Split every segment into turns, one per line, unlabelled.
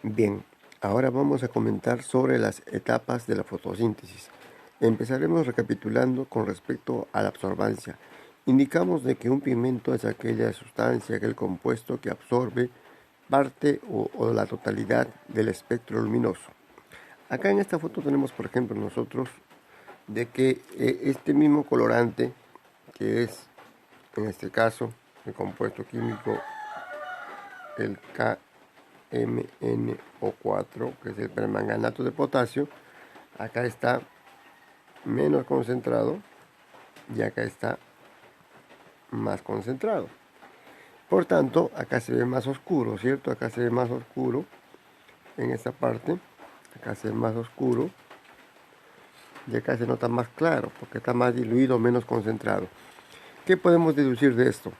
Bien, ahora vamos a comentar sobre las etapas de la fotosíntesis. Empezaremos recapitulando con respecto a la absorbancia. Indicamos de que un pigmento es aquella sustancia, aquel compuesto que absorbe parte o la totalidad del espectro luminoso. Acá en esta foto tenemos, por ejemplo, nosotros de que este mismo colorante, que es en este caso el compuesto químico, el KMnO4, que es el permanganato de potasio, acá está menos concentrado y acá está más concentrado. Por tanto, acá se ve más oscuro, ¿cierto? Acá se ve más oscuro en esta parte, acá se ve más oscuro y acá se nota más claro porque está más diluido, menos concentrado. ¿Qué podemos deducir de esto?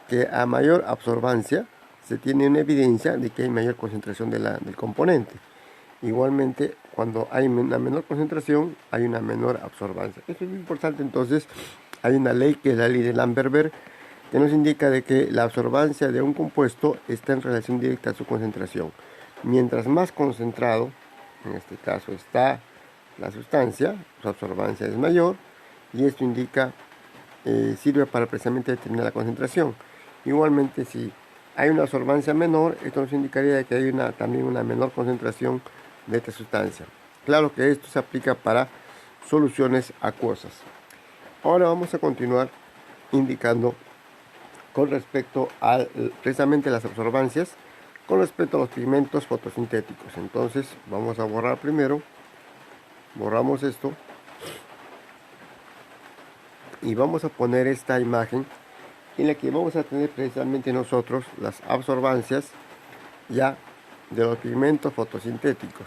Que a mayor absorbancia se tiene una evidencia de que hay mayor concentración del componente. Igualmente, cuando hay una menor concentración, hay una menor absorbancia. Esto es muy importante. Entonces, hay una ley que es la ley de Lamberberg, que nos indica de que la absorbancia de un compuesto está en relación directa a su concentración. Mientras más concentrado, en este caso está la sustancia, su absorbancia es mayor, y esto indica, sirve para precisamente determinar la concentración. Igualmente, si hay una absorbancia menor, esto nos indicaría que hay también una menor concentración de esta sustancia. Claro que esto se aplica para soluciones acuosas. Ahora vamos a continuar indicando con respecto a precisamente las absorbancias con respecto a los pigmentos fotosintéticos. Entonces vamos a borrar primero, borramos esto y vamos a poner esta imagen en la que vamos a tener precisamente nosotros las absorbancias ya de los pigmentos fotosintéticos,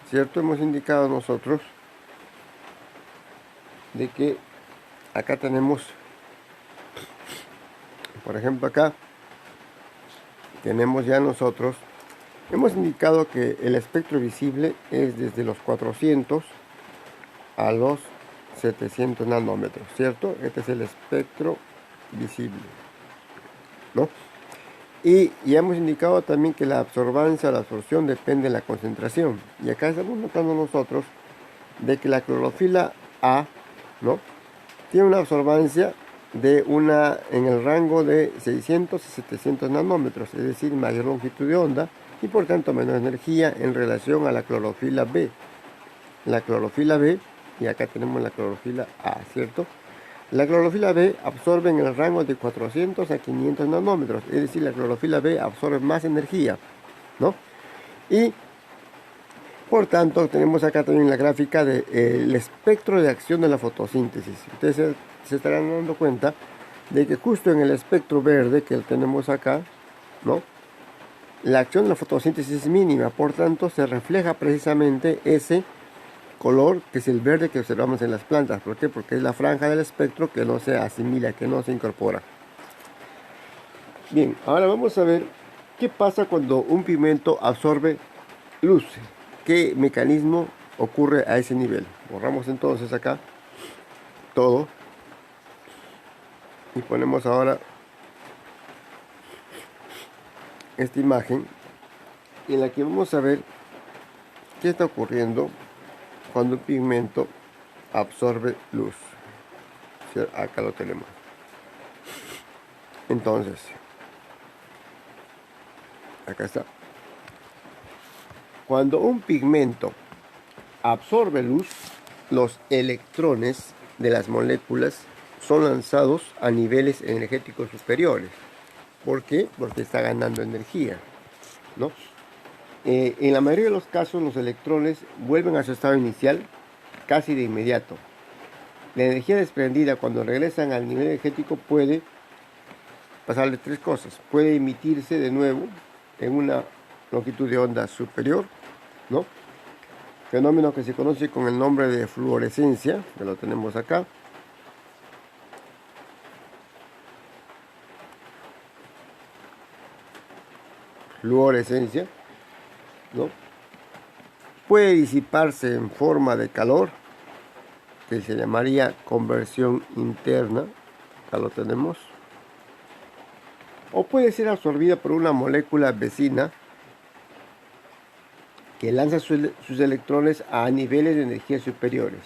¿cierto? Hemos indicado nosotros de que acá tenemos, por ejemplo, acá tenemos ya nosotros, hemos indicado que el espectro visible es desde los 400 a los 700 nanómetros, ¿cierto? Este es el espectro visible, ¿no? Y hemos indicado también que la absorbancia o la absorción depende de la concentración. Y acá estamos notando nosotros de que la clorofila A, ¿no?, tiene una absorbancia en el rango de 600 a 700 nanómetros, es decir, mayor longitud de onda y por tanto menor energía en relación a la clorofila B. La clorofila B, y acá tenemos la clorofila A, ¿cierto? La clorofila B absorbe en el rango de 400 a 500 nanómetros, es decir, la clorofila B absorbe más energía, ¿no? Y por tanto, tenemos acá también la gráfica del espectro de acción de la fotosíntesis. Ustedes se estarán dando cuenta de que justo en el espectro verde que tenemos acá, ¿no?, la acción de la fotosíntesis es mínima, por tanto se refleja precisamente ese color que es el verde que observamos en las plantas. ¿Por qué? Porque es la franja del espectro que no se asimila, que no se incorpora. Bien, ahora vamos a ver qué pasa cuando un pigmento absorbe luz. ¿Qué mecanismo ocurre a ese nivel? Borramos entonces acá todo y ponemos ahora esta imagen en la que vamos a ver qué está ocurriendo cuando un pigmento absorbe luz. Acá lo tenemos. Entonces, acá está. Cuando un pigmento absorbe luz, los electrones de las moléculas son lanzados a niveles energéticos superiores. ¿Por qué? Porque está ganando energía, ¿no? En la mayoría de los casos, los electrones vuelven a su estado inicial casi de inmediato. La energía desprendida cuando regresan al nivel energético puede pasarle tres cosas. Puede emitirse de nuevo en una longitud de onda superior, ¿no?, fenómeno que se conoce con el nombre de fluorescencia, que lo tenemos acá. Fluorescencia, ¿no? Puede disiparse en forma de calor, que se llamaría conversión interna, acá lo tenemos. O puede ser absorbida por una molécula vecina, que lanza sus electrones a niveles de energía superiores.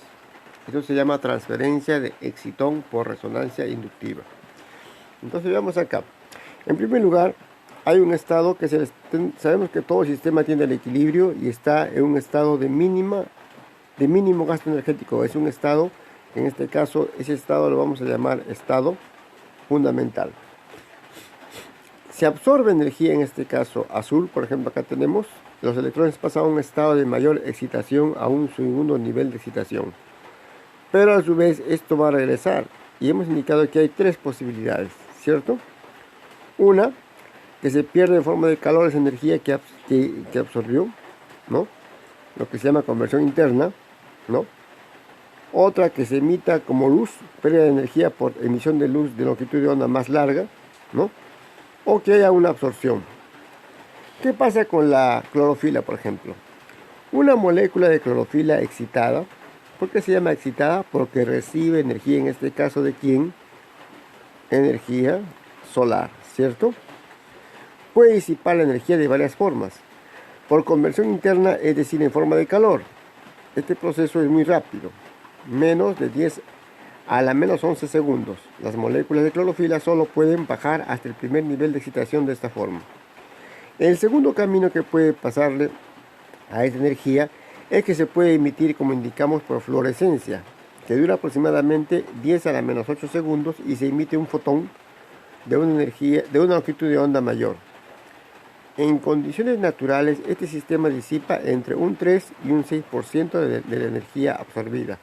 Esto se llama transferencia de excitón por resonancia inductiva. Entonces veamos acá. En primer lugar, hay un estado que sabemos que todo sistema tiene el equilibrio y está en un estado de mínimo gasto energético. Es un estado, en este caso, ese estado lo vamos a llamar estado fundamental. Se absorbe energía, en este caso azul, por ejemplo, acá tenemos, los electrones pasan a un estado de mayor excitación a un segundo nivel de excitación. Pero a su vez esto va a regresar y hemos indicado que hay tres posibilidades, ¿cierto? Una, que se pierde en forma de calor esa energía que absorbió, ¿no? Lo que se llama conversión interna, ¿no? Otra, que se emita como luz, pérdida de energía por emisión de luz de longitud de onda más larga, ¿no? O que haya una absorción. ¿Qué pasa con la clorofila, por ejemplo? Una molécula de clorofila excitada. ¿Por qué se llama excitada? Porque recibe energía, en este caso ¿de quién? Energía solar, ¿cierto? Puede disipar la energía de varias formas. Por conversión interna, es decir, en forma de calor. Este proceso es muy rápido, menos de 10 a la menos 11 segundos. Las moléculas de clorofila solo pueden bajar hasta el primer nivel de excitación de esta forma. El segundo camino que puede pasarle a esta energía es que se puede emitir, como indicamos, por fluorescencia, que dura aproximadamente 10 a la menos 8 segundos y se emite un fotón de una longitud de onda mayor. En condiciones naturales, este sistema disipa entre un 3 y un 6% de la energía absorbida.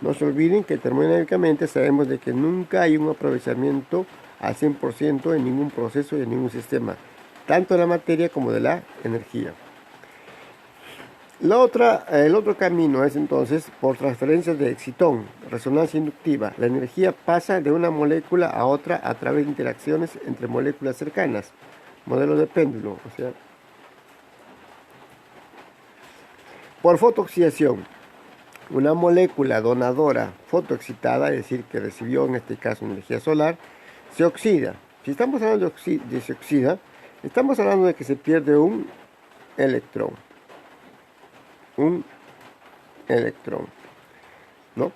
No se olviden que termodinámicamente sabemos de que nunca hay un aprovechamiento al 100% en ningún proceso y en ningún sistema, tanto de la materia como de la energía. El otro camino es entonces por transferencias de excitón, resonancia inductiva. La energía pasa de una molécula a otra a través de interacciones entre moléculas cercanas, modelo de péndulo, o sea, por fotooxidación. Una molécula donadora fotoexcitada, es decir, que recibió en este caso energía solar, se oxida. Si estamos hablando de se oxida, estamos hablando de que se pierde un electrón, ¿no?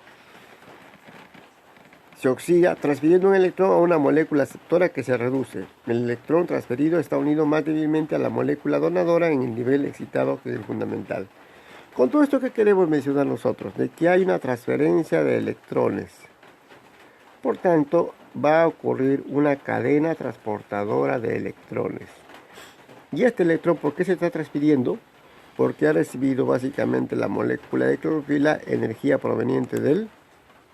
Se oxida transfiriendo un electrón a una molécula aceptora que se reduce. El electrón transferido está unido más débilmente a la molécula donadora en el nivel excitado que es el fundamental. Con todo esto, ¿qué queremos mencionar nosotros? De que hay una transferencia de electrones. Por tanto, va a ocurrir una cadena transportadora de electrones. ¿Y este electrón por qué se está transfiriendo? Porque ha recibido básicamente la molécula de clorofila energía proveniente del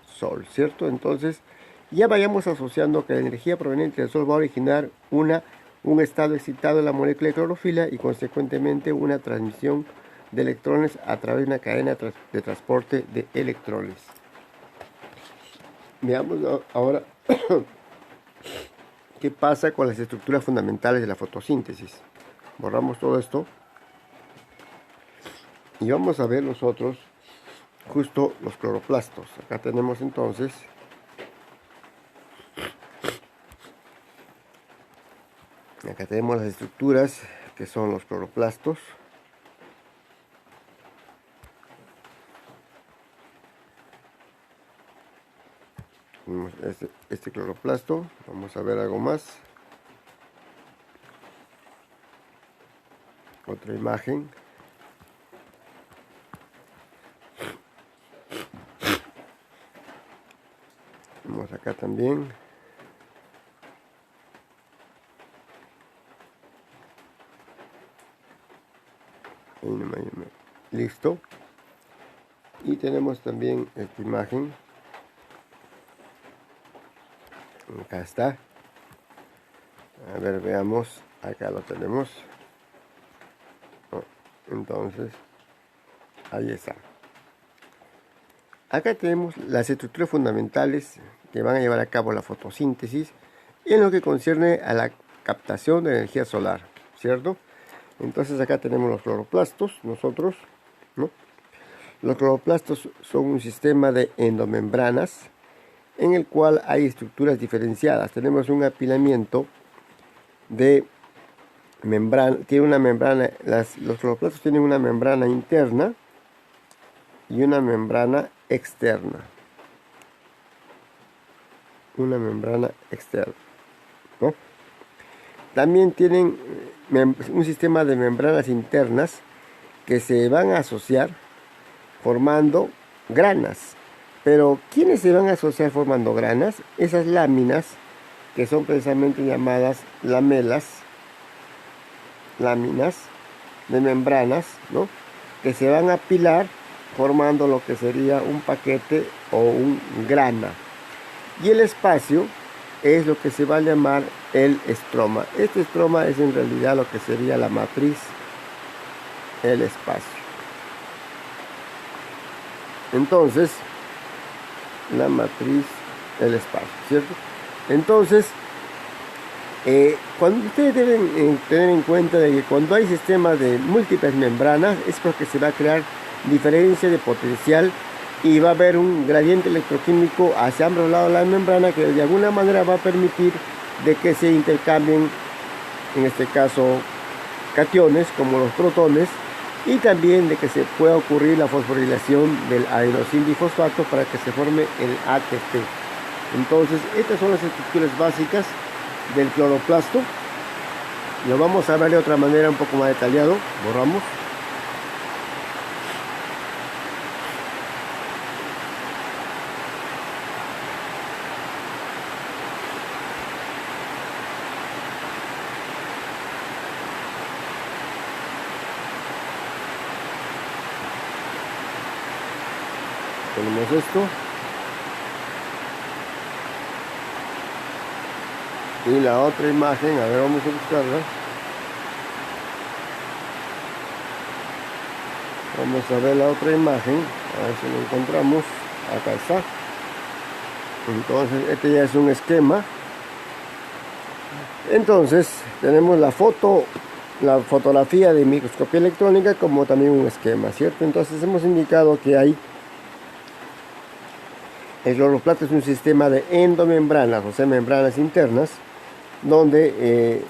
Sol, ¿cierto? Entonces, ya vayamos asociando que la energía proveniente del Sol va a originar un estado excitado de la molécula de clorofila y consecuentemente una transmisión de electrones a través de una cadena de transporte de electrones. Veamos ahora qué pasa con las estructuras fundamentales de la fotosíntesis. Borramos todo esto y vamos a ver nosotros justo los cloroplastos. Acá tenemos entonces las estructuras que son los cloroplastos. Este cloroplasto, vamos a ver algo más, otra imagen. Vamos acá también. Listo. Y tenemos también esta imagen. Acá está. A ver, veamos. Acá lo tenemos. Entonces, ahí está. Acá tenemos las estructuras fundamentales que van a llevar a cabo la fotosíntesis en lo que concierne a la captación de energía solar, ¿cierto? Entonces acá tenemos los cloroplastos, nosotros, ¿no? Los cloroplastos son un sistema de endomembranas en el cual hay estructuras diferenciadas. Tenemos un apilamiento de membrana, tiene una membrana, los cloroplastos tienen una membrana interna y una membrana externa. Una membrana externa, ¿no? También tienen un sistema de membranas internas que se van a asociar formando granas. Pero ¿quiénes se van a asociar formando granas? Esas láminas que son precisamente llamadas lamelas, láminas de membranas, ¿no? Que se van a apilar formando lo que sería un paquete o un grana. Y el espacio es lo que se va a llamar el estroma. Este estroma es en realidad lo que sería la matriz, el espacio. Entonces, la matriz, el espacio, ¿cierto? Entonces, cuando ustedes deben tener en cuenta de que cuando hay sistemas de múltiples membranas es porque se va a crear diferencia de potencial y va a haber un gradiente electroquímico hacia ambos lados de la membrana que de alguna manera va a permitir de que se intercambien, en este caso, cationes como los protones, y también de que se pueda ocurrir la fosforilación del adenosín difosfato para que se forme el ATP. Entonces, estas son las estructuras básicas del cloroplasto. Lo vamos a ver de otra manera un poco más detallado. Borramos. Tenemos esto. Y la otra imagen, a ver, vamos a buscarla. Vamos a ver la otra imagen, a ver si lo encontramos. Acá está. Entonces, este ya es un esquema. Entonces, tenemos la fotografía de microscopía electrónica como también un esquema, ¿cierto? Entonces, hemos indicado que hay el cloroplasto es un sistema de endomembranas, o sea, membranas internas, donde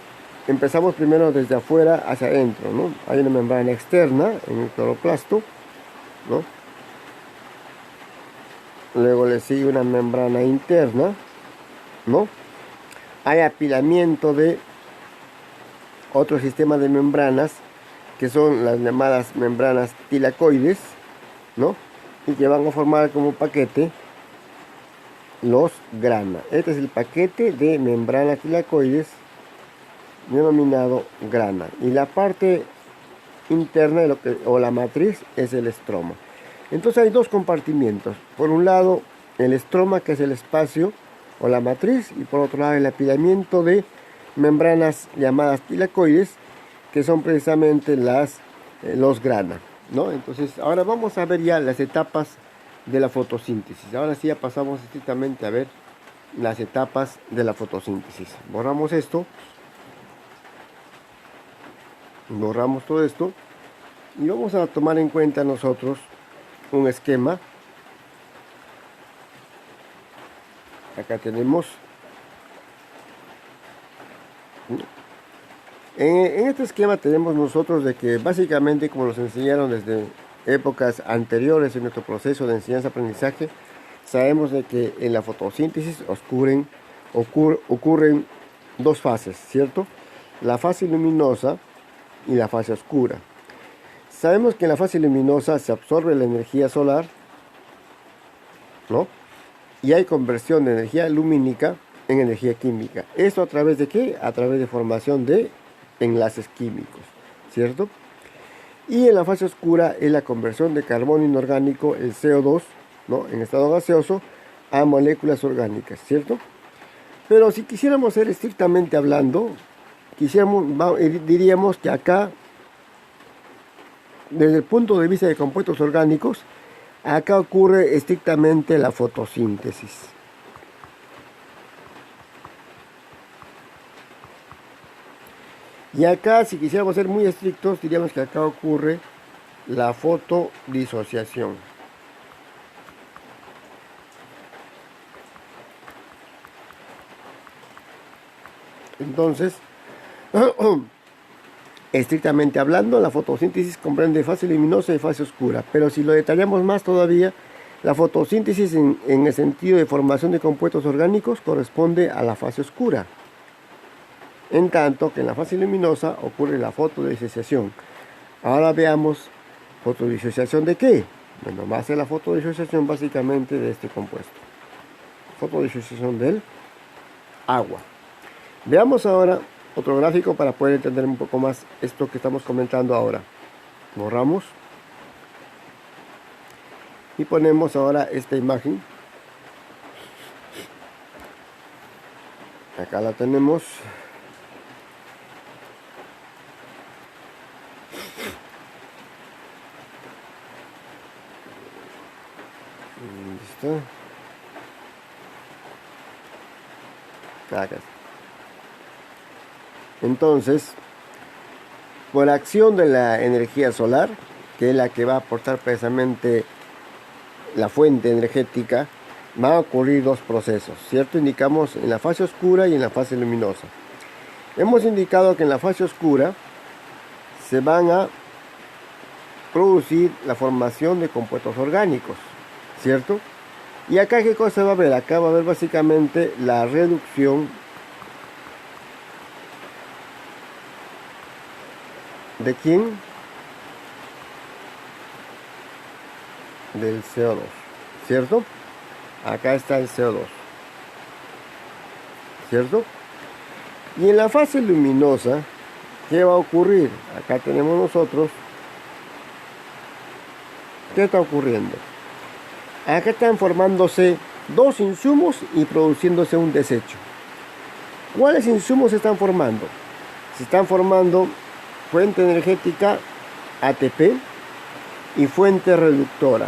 empezamos primero desde afuera hacia adentro, ¿no? Hay una membrana externa en el cloroplasto, ¿no? Luego le sigue una membrana interna, ¿no? Hay apilamiento de otro sistema de membranas, que son las llamadas membranas tilacoides, ¿no? Y que van a formar como paquete los grana. Este es el paquete de membranas tilacoides denominado grana, y la parte interna de o la matriz es el estroma. Entonces hay dos compartimientos: por un lado el estroma, que es el espacio o la matriz, y por otro lado el apilamiento de membranas llamadas tilacoides, que son precisamente los grana, ¿no? Entonces ahora vamos a ver ya las etapas de la fotosíntesis. Ahora sí ya pasamos estrictamente a ver las etapas de la fotosíntesis. Borramos esto. Borramos todo esto. Y vamos a tomar en cuenta nosotros un esquema. Acá tenemos. En este esquema tenemos nosotros de que básicamente, como nos enseñaron desde épocas anteriores en nuestro proceso de enseñanza-aprendizaje, sabemos de que en la fotosíntesis ocurren dos fases, ¿cierto? La fase luminosa y la fase oscura. Sabemos que en la fase luminosa se absorbe la energía solar, ¿no? Y hay conversión de energía lumínica en energía química. ¿Esto a través de qué? A través de formación de enlaces químicos, ¿cierto? Y en la fase oscura es la conversión de carbono inorgánico, el CO2, ¿no? En estado gaseoso, a moléculas orgánicas, ¿cierto? Pero si quisiéramos ser estrictamente hablando, diríamos que acá, desde el punto de vista de compuestos orgánicos, acá ocurre estrictamente la fotosíntesis. Y acá, si quisiéramos ser muy estrictos, diríamos que acá ocurre la fotodisociación. Entonces, Estrictamente hablando, la fotosíntesis comprende fase luminosa y fase oscura, pero si lo detallamos más todavía, la fotosíntesis en el sentido de formación de compuestos orgánicos corresponde a la fase oscura, en tanto que en la fase luminosa ocurre la fotodisociación. Ahora veamos, ¿fotodisociación de qué? Bueno, va a ser la fotodisociación básicamente de este compuesto. Fotodisociación del agua. Veamos ahora otro gráfico para poder entender un poco más esto que estamos comentando ahora. Borramos y ponemos ahora esta imagen. Acá la tenemos. ¿Listo? Acá. Entonces, por acción de la energía solar, que es la que va a aportar precisamente la fuente energética, van a ocurrir dos procesos, ¿cierto? Indicamos en la fase oscura y en la fase luminosa. Hemos indicado que en la fase oscura se van a producir la formación de compuestos orgánicos, ¿cierto? Y acá, ¿qué cosa va a haber? Acá va a haber básicamente la reducción ¿de quién? Del CO2, ¿cierto? Acá está el CO2, ¿cierto? Y en la fase luminosa, ¿qué va a ocurrir? Acá tenemos nosotros, ¿qué está ocurriendo? Acá están formándose dos insumos y produciéndose un desecho. ¿Cuáles insumos se están formando? Se están formando fuente energética ATP y fuente reductora.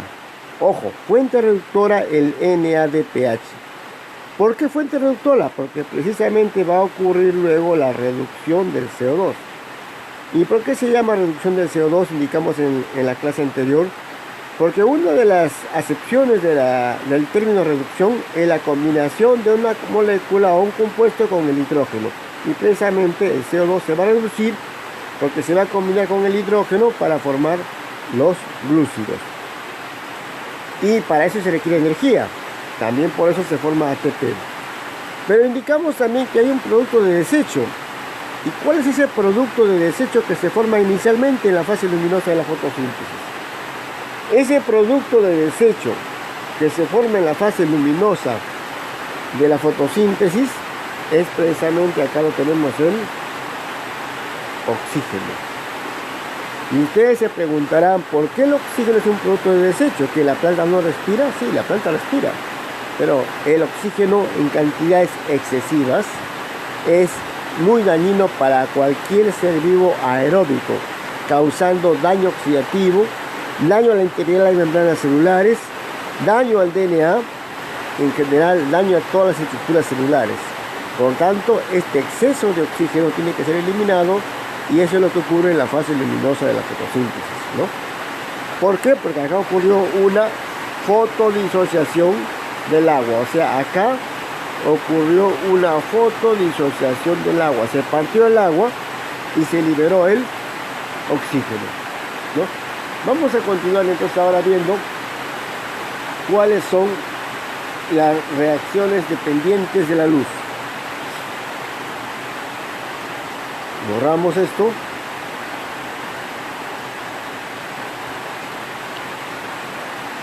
Ojo, fuente reductora el NADPH. ¿Por qué fuente reductora? Porque precisamente va a ocurrir luego la reducción del CO2. ¿Y por qué se llama reducción del CO2? Indicamos en la clase anterior. Porque una de las acepciones del término reducción es la combinación de una molécula o un compuesto con el hidrógeno. Y precisamente el CO2 se va a reducir porque se va a combinar con el hidrógeno para formar los glúcidos. Y para eso se requiere energía. También por eso se forma ATP. Pero indicamos también que hay un producto de desecho. ¿Y cuál es ese producto de desecho que se forma inicialmente en la fase luminosa de la fotosíntesis? Ese producto de desecho que se forma en la fase luminosa de la fotosíntesis es precisamente, acá lo tenemos, el oxígeno. Y ustedes se preguntarán, ¿por qué el oxígeno es un producto de desecho? ¿Que la planta no respira? Sí, la planta respira. Pero el oxígeno en cantidades excesivas es muy dañino para cualquier ser vivo aeróbico, causando daño oxidativo, daño a la integridad de las membranas celulares, daño al DNA, en general daño a todas las estructuras celulares. Por tanto, este exceso de oxígeno tiene que ser eliminado y eso es lo que ocurre en la fase luminosa de la fotosíntesis, ¿no? ¿Por qué? Porque acá ocurrió una fotodisociación del agua, o sea, acá ocurrió una fotodisociación del agua, se partió el agua y se liberó el oxígeno, ¿no? Vamos a continuar entonces ahora viendo cuáles son las reacciones dependientes de la luz. Borramos esto.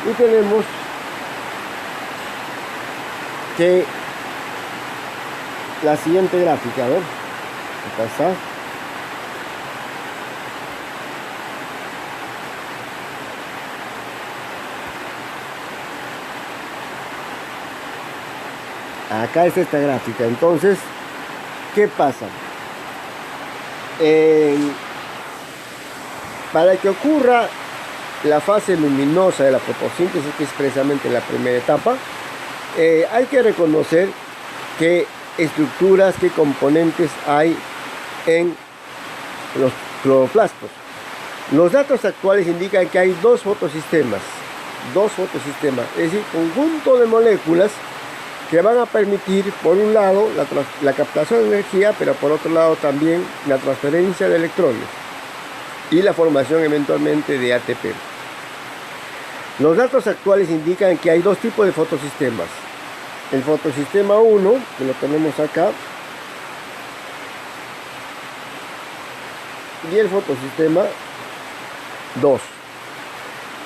Y tenemos que la siguiente gráfica, a ver, acá está. Acá está esta gráfica. Entonces, ¿qué pasa? Para que ocurra la fase luminosa de la fotosíntesis, que es precisamente la primera etapa, hay que reconocer qué estructuras, qué componentes hay en los cloroplastos. Los datos actuales indican que hay dos fotosistemas, es decir, conjunto de moléculas que van a permitir, por un lado, la captación de energía, pero por otro lado también la transferencia de electrones. y la formación eventualmente de ATP. Los datos actuales indican que hay dos tipos de fotosistemas. El fotosistema 1, que lo tenemos acá, y el fotosistema 2.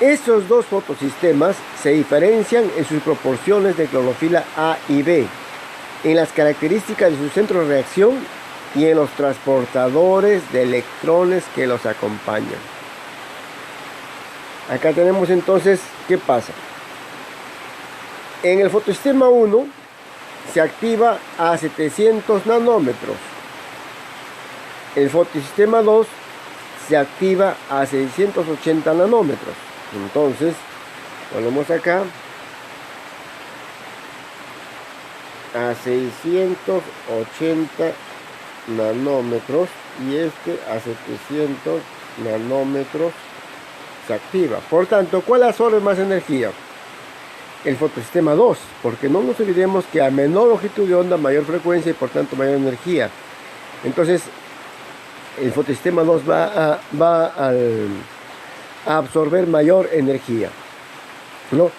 Estos dos fotosistemas se diferencian en sus proporciones de clorofila A y B, en las características de su centro de reacción y en los transportadores de electrones que los acompañan. Acá tenemos entonces, ¿qué pasa? En el fotosistema 1 se activa a 700 nanómetros. El fotosistema 2 se activa a 680 nanómetros. Entonces, ponemos acá a 680 nanómetros y este a 700 nanómetros se activa. Por tanto, ¿cuál absorbe más energía? El fotosistema 2, porque no nos olvidemos que a menor longitud de onda, mayor frecuencia y por tanto mayor energía. Entonces, el fotosistema 2 va a absorber mayor energía, ¿no?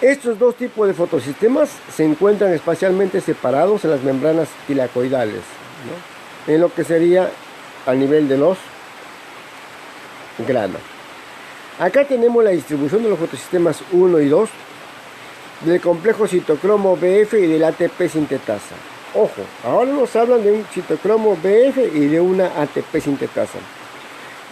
Estos dos tipos de fotosistemas se encuentran espacialmente separados en las membranas tilacoidales, ¿no? En lo que sería a nivel de los granos. Acá tenemos la distribución de los fotosistemas 1 y 2 del complejo citocromo BF y del ATP sintetasa. Ojo, ahora nos hablan de un citocromo BF y de una ATP sintetasa.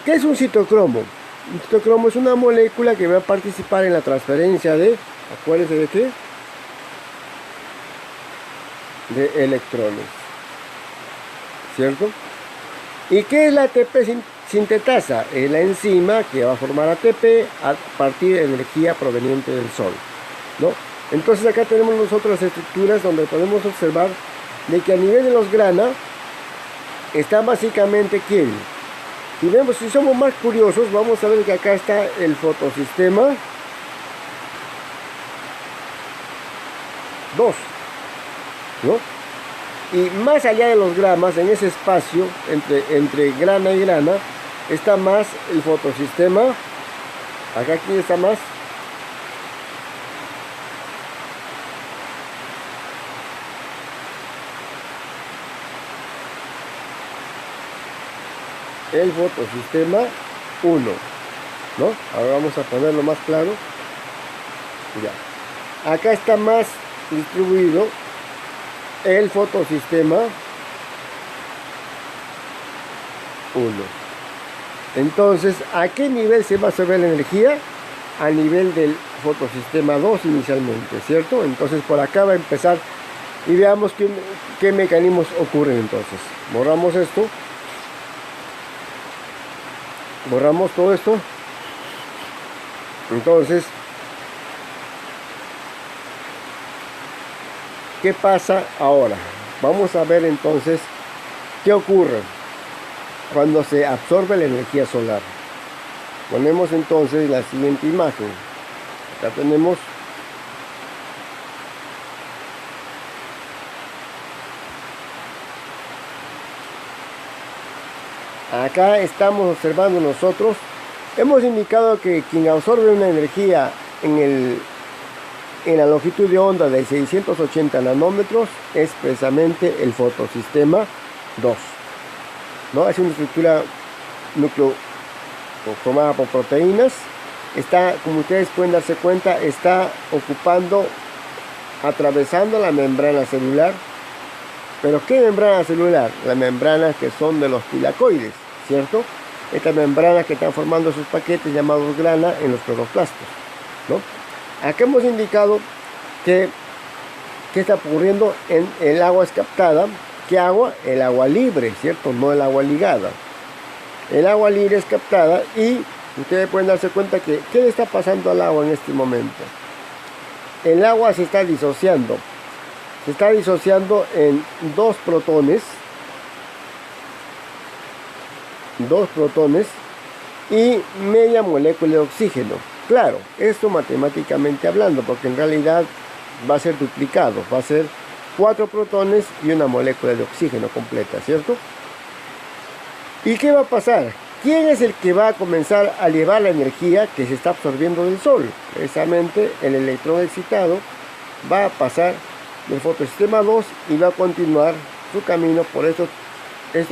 ¿Qué es un citocromo? Un citocromo es una molécula que va a participar en la transferencia de, acuérdense de qué, de electrones, ¿cierto? ¿Y qué es la ATP sintetasa? Es la enzima que va a formar ATP a partir de energía proveniente del sol, ¿no? Entonces acá tenemos nosotros las estructuras donde podemos observar de que a nivel de los grana está básicamente ¿quién? Si vemos, si somos más curiosos, vamos a ver que acá está el fotosistema 2, ¿no? Y más allá de los gramas, en ese espacio entre grana y grana, está más el fotosistema. Acá ¿quién está más? El fotosistema 1, ¿no? Ahora vamos a ponerlo más claro. Ya. Acá está más distribuido el fotosistema 1. Entonces, ¿a qué nivel se va a absorber la energía? A nivel del fotosistema 2 inicialmente, ¿cierto? Entonces por acá va a empezar y veamos qué mecanismos ocurren entonces. Borramos esto. Borramos todo esto. Entonces, ¿qué pasa ahora? Vamos a ver entonces qué ocurre cuando se absorbe la energía solar. Ponemos entonces la siguiente imagen. Acá tenemos acá estamos observando nosotros, hemos indicado que quien absorbe una energía en la longitud de onda de 680 nanómetros es precisamente el fotosistema 2, ¿no? Es una estructura núcleo formada por proteínas. Está, como ustedes pueden darse cuenta, está ocupando, atravesando la membrana celular. ¿Pero qué membrana celular? Las membranas que son de los tilacoides, ¿cierto? Estas membranas que están formando sus paquetes llamados grana en los cloroplastos, ¿no? Acá hemos indicado que está ocurriendo en el agua es captada. ¿Qué agua? El agua libre, ¿cierto? No el agua ligada. El agua libre es captada y ustedes pueden darse cuenta que ¿qué le está pasando al agua en este momento? El agua se está disociando. Se está disociando en dos protones y media molécula de oxígeno. Claro, esto matemáticamente hablando, porque en realidad va a ser duplicado, va a ser 4 protones y una molécula de oxígeno completa, ¿cierto? ¿Y qué va a pasar? ¿Quién es el que va a comenzar a llevar la energía que se está absorbiendo del Sol? Precisamente el electrón excitado va a pasar del fotosistema 2 y va a continuar su camino por estos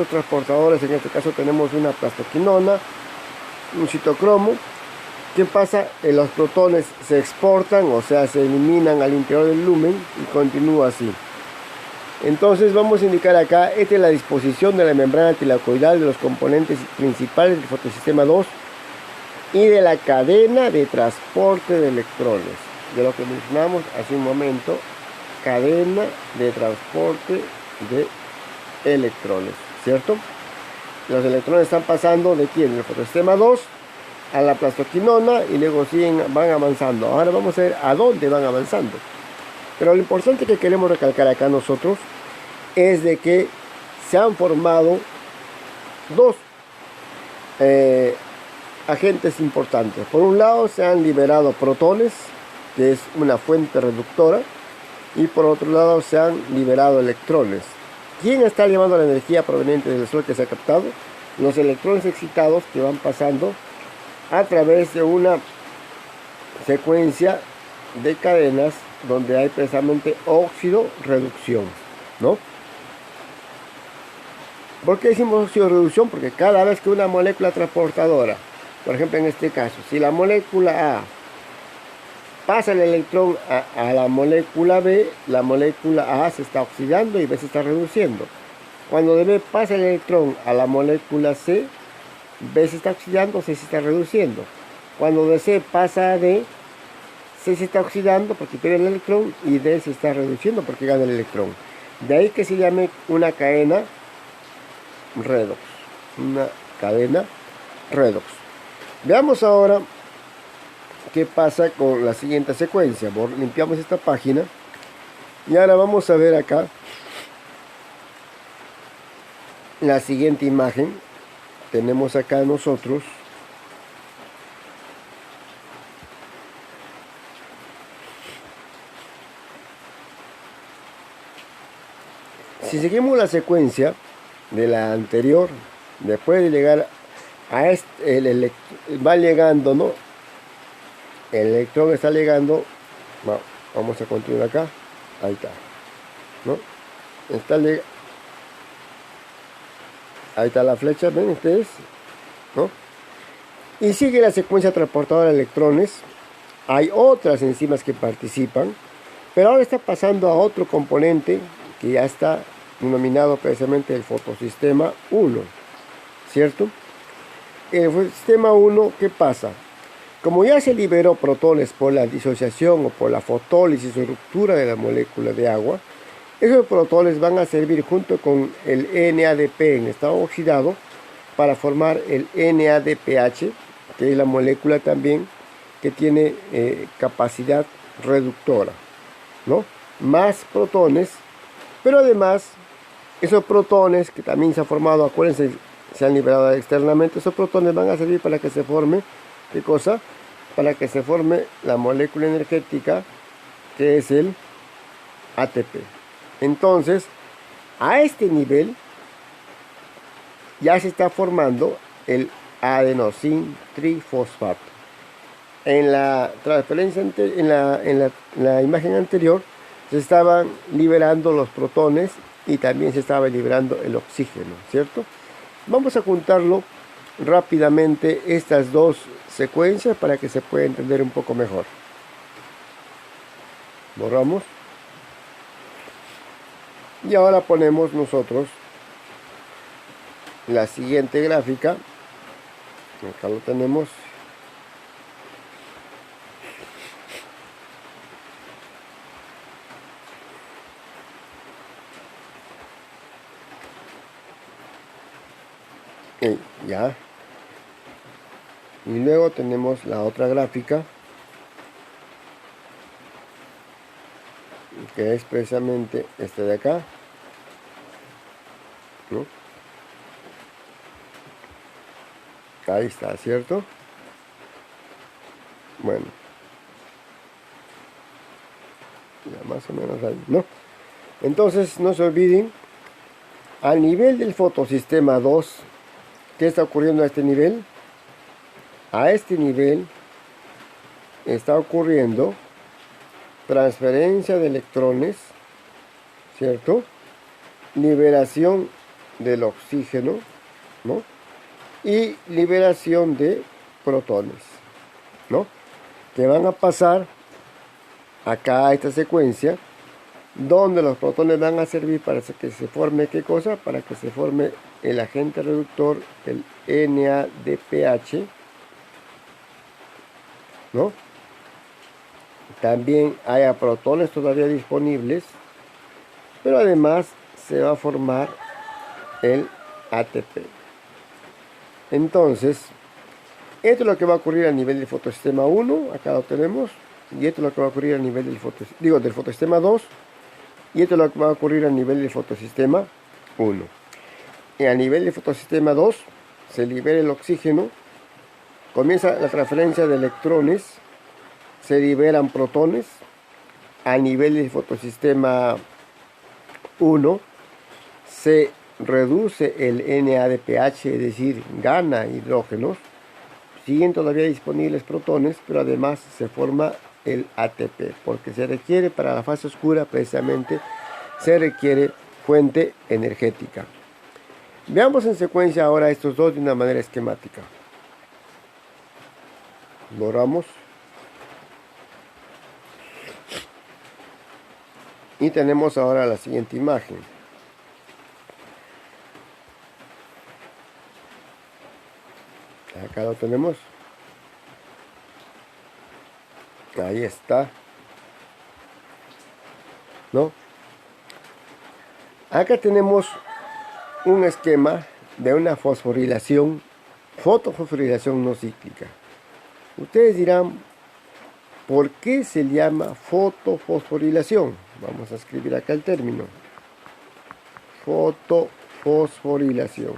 transportadores. En este caso tenemos una plastoquinona, un citocromo. ¿Qué pasa? Los protones se exportan, o sea, se eliminan al interior del lumen y continúa así. Entonces vamos a indicar acá, esta es la disposición de la membrana tilacoidal de los componentes principales del fotosistema 2 y de la cadena de transporte de electrones, de lo que mencionamos hace un momento, cadena de transporte de electrones, ¿cierto? Los electrones están pasando de quién, del fotosistema 2 a la plastoquinona y luego van avanzando. Ahora vamos a ver a dónde van avanzando. Pero lo importante que queremos recalcar acá nosotros es de que se han formado dos agentes importantes. Por un lado se han liberado protones, que es una fuente reductora, y por otro lado se han liberado electrones. ¿Quién está llevando la energía proveniente del Sol que se ha captado? Los electrones excitados que van pasando a través de una secuencia de cadenas donde hay precisamente óxido-reducción, ¿no? ¿Por qué decimos óxido-reducción? Porque cada vez que una molécula transportadora, por ejemplo en este caso, si la molécula A pasa el electrón a la molécula B, la molécula A se está oxidando y B se está reduciendo. Cuando de B pasa el electrón a la molécula C, B se está oxidando, C se está reduciendo. Cuando de C pasa a D, C se está oxidando porque pierde el electrón y D se está reduciendo porque gana el electrón. De ahí que se llame una cadena redox. Una cadena redox. Veamos ahora qué pasa con la siguiente secuencia. Limpiamos esta página y ahora vamos a ver acá la siguiente imagen. Tenemos acá nosotros si seguimos la secuencia de la anterior, después de llegar a este, va llegando, ¿no? El electrón está llegando, vamos a continuar acá, ahí está, ¿no? Ahí está la flecha, ven ustedes, ¿no? Y sigue la secuencia transportadora de electrones. Hay otras enzimas que participan, pero ahora está pasando a otro componente que ya está denominado precisamente el fotosistema 1, ¿cierto? El fotosistema 1, ¿qué pasa? Como ya se liberó protones por la disociación o por la fotólisis o ruptura de la molécula de agua, esos protones van a servir junto con el NADP en estado oxidado para formar el NADPH, que es la molécula también que tiene capacidad reductora, ¿no? Más protones, pero además esos protones que también se han formado, acuérdense, se han liberado externamente, esos protones van a servir para que se forme, ¿qué cosa? Para que se forme la molécula energética que es el ATP. Entonces, a este nivel ya se está formando el adenosin trifosfato. En la transferencia, en la imagen anterior, se estaban liberando los protones y también se estaba liberando el oxígeno, ¿cierto? Vamos a juntarlo rápidamente estas dos secuencias para que se pueda entender un poco mejor. Borramos. Y ahora ponemos nosotros la siguiente gráfica. Acá lo tenemos. Ya. Y luego tenemos la otra gráfica, que es precisamente esta de acá, ¿no? Ahí está, ¿cierto? Bueno, ya más o menos ahí, ¿no? Entonces no se olviden, a nivel del fotosistema 2, ¿Qué está ocurriendo a este nivel? A este nivel está ocurriendo transferencia de electrones, ¿cierto? Liberación del oxígeno, ¿no? Y liberación de protones, ¿no? Que van a pasar acá a esta secuencia, donde los protones van a servir para que se forme, ¿qué cosa? Para que se forme el agente reductor, el NADPH, ¿no? También haya protones todavía disponibles, pero además se va a formar el ATP. Entonces, esto es lo que va a ocurrir a nivel del fotosistema 1, acá lo tenemos, y esto es lo que va a ocurrir a nivel del fotosistema 2, y esto es lo que va a ocurrir a nivel del fotosistema 1. Y a nivel del fotosistema 2 se libera el oxígeno, comienza la transferencia de electrones, se liberan protones. A nivel del fotosistema 1 se reduce el NADPH, es decir, gana hidrógenos. Siguen todavía disponibles protones, pero además se forma el ATP, porque se requiere para la fase oscura, precisamente, se requiere fuente energética. Veamos en secuencia ahora estos dos de una manera esquemática. Borramos. Y tenemos ahora la siguiente imagen. Acá lo tenemos. Ahí está. ¿No? Acá tenemos un esquema de una fosforilación, fotofosforilación no cíclica. Ustedes dirán, ¿por qué se llama fotofosforilación? Vamos a escribir acá el término. Fotofosforilación.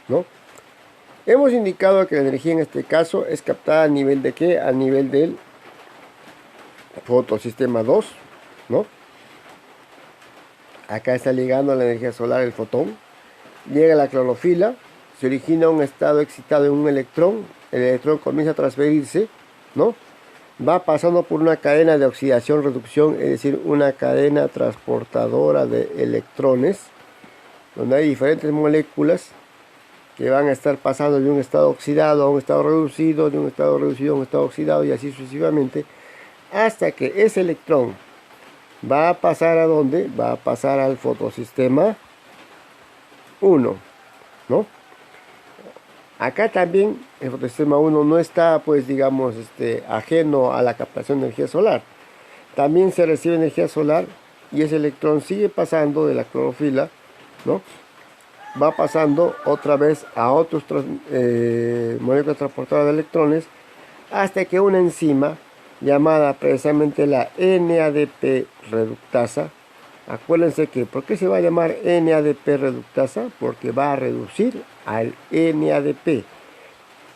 ¿No? Hemos indicado que la energía en este caso es captada a nivel de ¿qué? A nivel del fotosistema 2, ¿no? Acá está llegando la energía solar, el fotón. Llega a la clorofila, se origina un estado excitado en un electrón, el electrón comienza a transferirse, ¿no? Va pasando por una cadena de oxidación-reducción, es decir, una cadena transportadora de electrones, donde hay diferentes moléculas que van a estar pasando de un estado oxidado a un estado reducido, de un estado reducido a un estado oxidado, y así sucesivamente, hasta que ese electrón va a pasar ¿a dónde? Va a pasar al fotosistema 1, ¿no? Acá también el fotosistema 1 no está, pues digamos, ajeno a la captación de energía solar. También se recibe energía solar y ese electrón sigue pasando de la clorofila, ¿no? Va pasando otra vez a otros moléculas transportadoras de electrones, hasta que una enzima llamada precisamente la NADP reductasa. Acuérdense que, ¿por qué se va a llamar NADP reductasa? Porque va a reducir al NADP.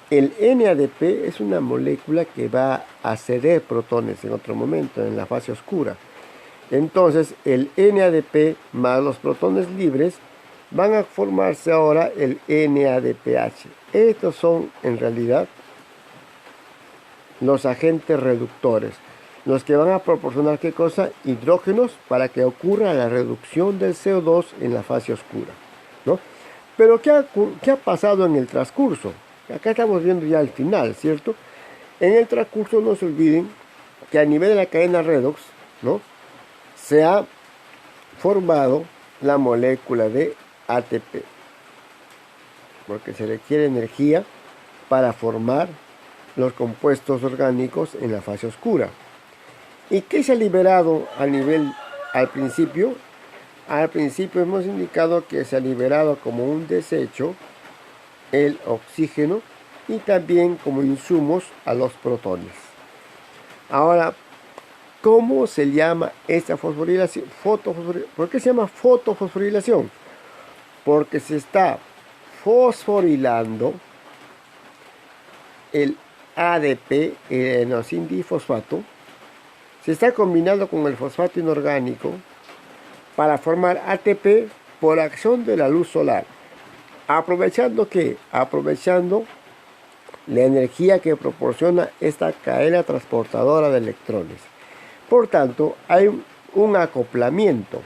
El NADP es una molécula que va a ceder protones en otro momento, en la fase oscura. Entonces, el NADP más los protones libres van a formarse ahora el NADPH. Estos son, en realidad, los agentes reductores, los que van a proporcionar ¿qué cosa? Hidrógenos para que ocurra la reducción del CO2 en la fase oscura, ¿no? Pero ¿qué ha pasado en el transcurso? Acá estamos viendo ya el final, ¿cierto? En el transcurso no se olviden que a nivel de la cadena redox, ¿no? Se ha formado la molécula de ATP, porque se requiere energía para formar los compuestos orgánicos en la fase oscura. ¿Y qué se ha liberado a nivel al principio? Al principio hemos indicado que se ha liberado como un desecho el oxígeno y también como insumos a los protones. Ahora, ¿cómo se llama esta fosforilación? ¿Por qué se llama fotofosforilación? Porque se está fosforilando el ADP, el adenosín difosfato, se está combinando con el fosfato inorgánico para formar ATP por acción de la luz solar. ¿Aprovechando qué? Aprovechando la energía que proporciona esta cadena transportadora de electrones. Por tanto, hay un acoplamiento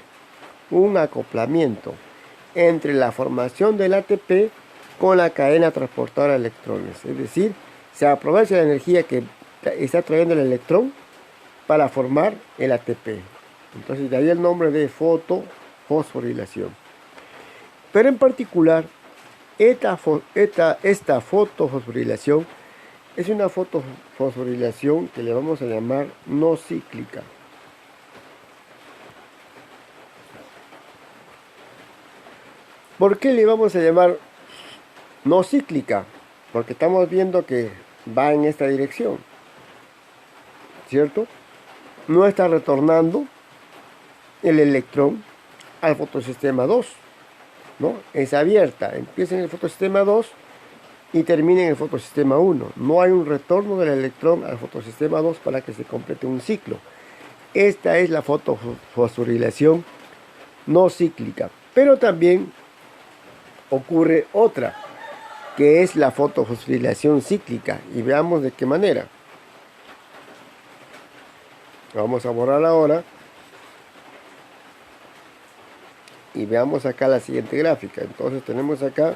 entre la formación del ATP con la cadena transportadora de electrones. Es decir, se aprovecha la energía que está trayendo el electrón para formar el ATP. Entonces, de ahí el nombre de fotofosforilación. Pero en particular, esta fotofosforilación es una fotofosforilación que le vamos a llamar no cíclica. ¿Por qué le vamos a llamar no cíclica? Porque estamos viendo que va en esta dirección, ¿cierto? No está retornando el electrón al fotosistema 2, ¿no? Es abierta, empieza en el fotosistema 2 y termina en el fotosistema 1. No hay un retorno del electrón al fotosistema 2 para que se complete un ciclo. Esta es la fotofosforilación no cíclica. Pero también ocurre otra, que es la fotofosforilación cíclica. Y veamos de qué manera. Vamos a borrar ahora. Y veamos acá la siguiente gráfica. Entonces tenemos acá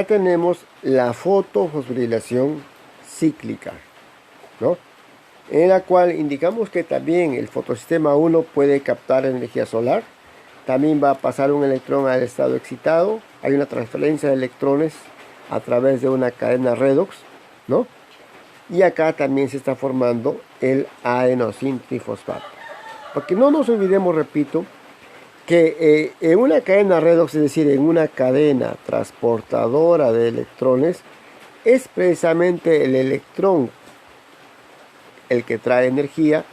tenemos la fotofosforilación cíclica, ¿no? En la cual indicamos que también el fotosistema 1 puede captar energía solar. También va a pasar un electrón al estado excitado. Hay una transferencia de electrones a través de una cadena redox, ¿no? Y acá también se está formando el adenosín trifosfato. Porque no nos olvidemos, repito, que en una cadena redox, es decir, en una cadena transportadora de electrones, es precisamente el electrón el que trae energía,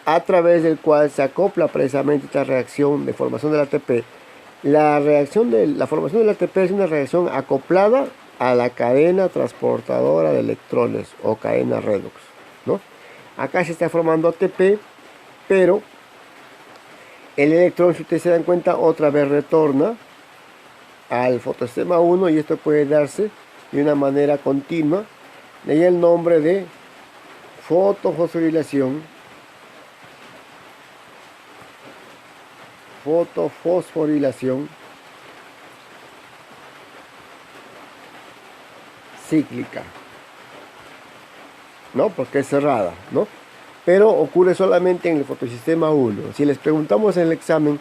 a través del cual se acopla precisamente esta reacción de formación del ATP. La formación del ATP es una reacción acoplada a la cadena transportadora de electrones o cadena redox, ¿no? Acá se está formando ATP, pero el electrón, si ustedes se dan cuenta, otra vez retorna al fotosistema 1 y esto puede darse de una manera continua. De ahí el nombre de fotofosforilación cíclica, ¿no? Porque es cerrada, ¿no? Pero ocurre solamente en el fotosistema 1. Si les preguntamos en el examen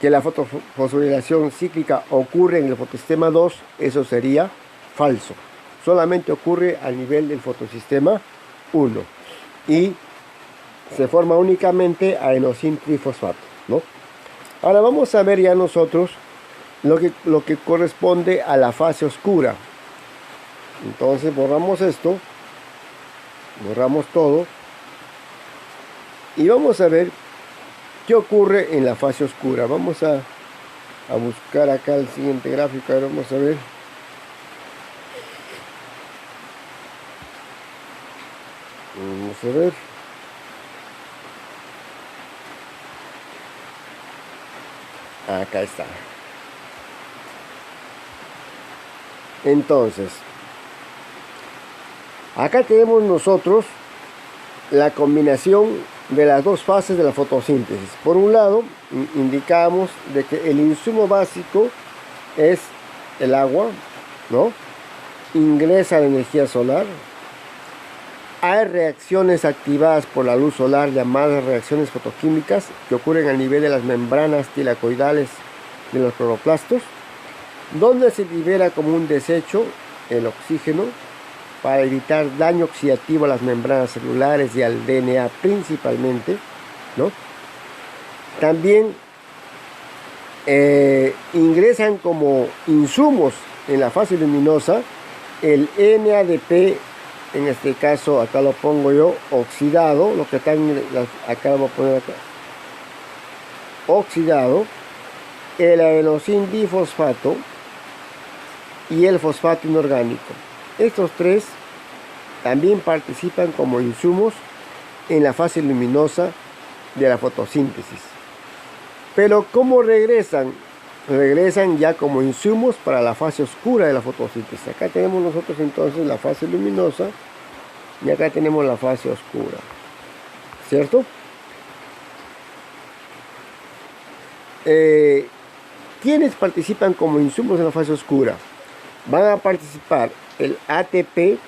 que la fotofosforilación cíclica ocurre en el fotosistema 2, eso sería falso. Solamente ocurre a nivel del fotosistema 1 y se forma únicamente adenosín trifosfato, ¿no? Ahora vamos a ver ya nosotros lo que corresponde a la fase oscura. Entonces borramos esto, borramos todo y vamos a ver qué ocurre en la fase oscura. Vamos a buscar acá el siguiente gráfico. Ahora vamos a ver. Vamos a ver. Acá está. Entonces, acá tenemos nosotros la combinación de las dos fases de la fotosíntesis. Por un lado, indicamos de que el insumo básico es el agua, ¿no? Ingresa la energía solar. Hay reacciones activadas por la luz solar llamadas reacciones fotoquímicas que ocurren a nivel de las membranas tilacoidales de los cloroplastos, donde se libera como un desecho el oxígeno para evitar daño oxidativo a las membranas celulares y al DNA principalmente, ¿no? También ingresan como insumos en la fase luminosa el NADP. En este caso, acá lo pongo yo, oxidado, lo que está acá lo voy a poner acá, oxidado, el adenosín difosfato y el fosfato inorgánico. Estos tres también participan como insumos en la fase luminosa de la fotosíntesis. Pero ¿cómo regresan? Regresan ya como insumos para la fase oscura de la fotosíntesis. Acá tenemos nosotros entonces la fase luminosa y acá tenemos la fase oscura, ¿cierto? ¿Quiénes participan como insumos en la fase oscura? Van a participar el ATP,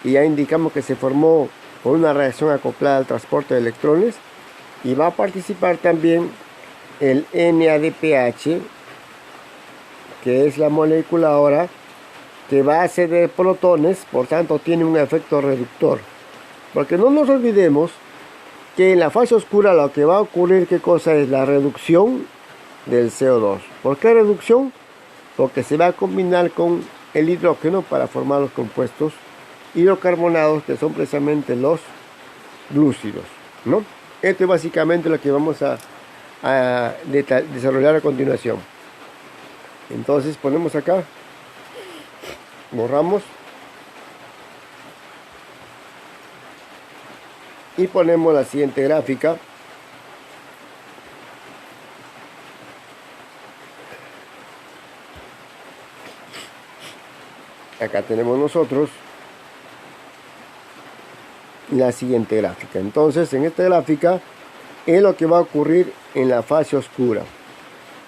y ya indicamos que se formó por una reacción acoplada al transporte de electrones, y va a participar también el NADPH, que es la molécula ahora que va a ceder protones, por tanto tiene un efecto reductor. Porque no nos olvidemos que en la fase oscura lo que va a ocurrir, ¿qué cosa es? La reducción del CO2. ¿Por qué reducción? Porque se va a combinar con el hidrógeno para formar los compuestos hidrocarbonados, que son precisamente los glúcidos, ¿no? Esto es básicamente lo que vamos a desarrollar a continuación. Entonces ponemos acá, borramos y ponemos la siguiente gráfica. Acá tenemos nosotros la siguiente gráfica. Entonces, en esta gráfica es lo que va a ocurrir en la fase oscura.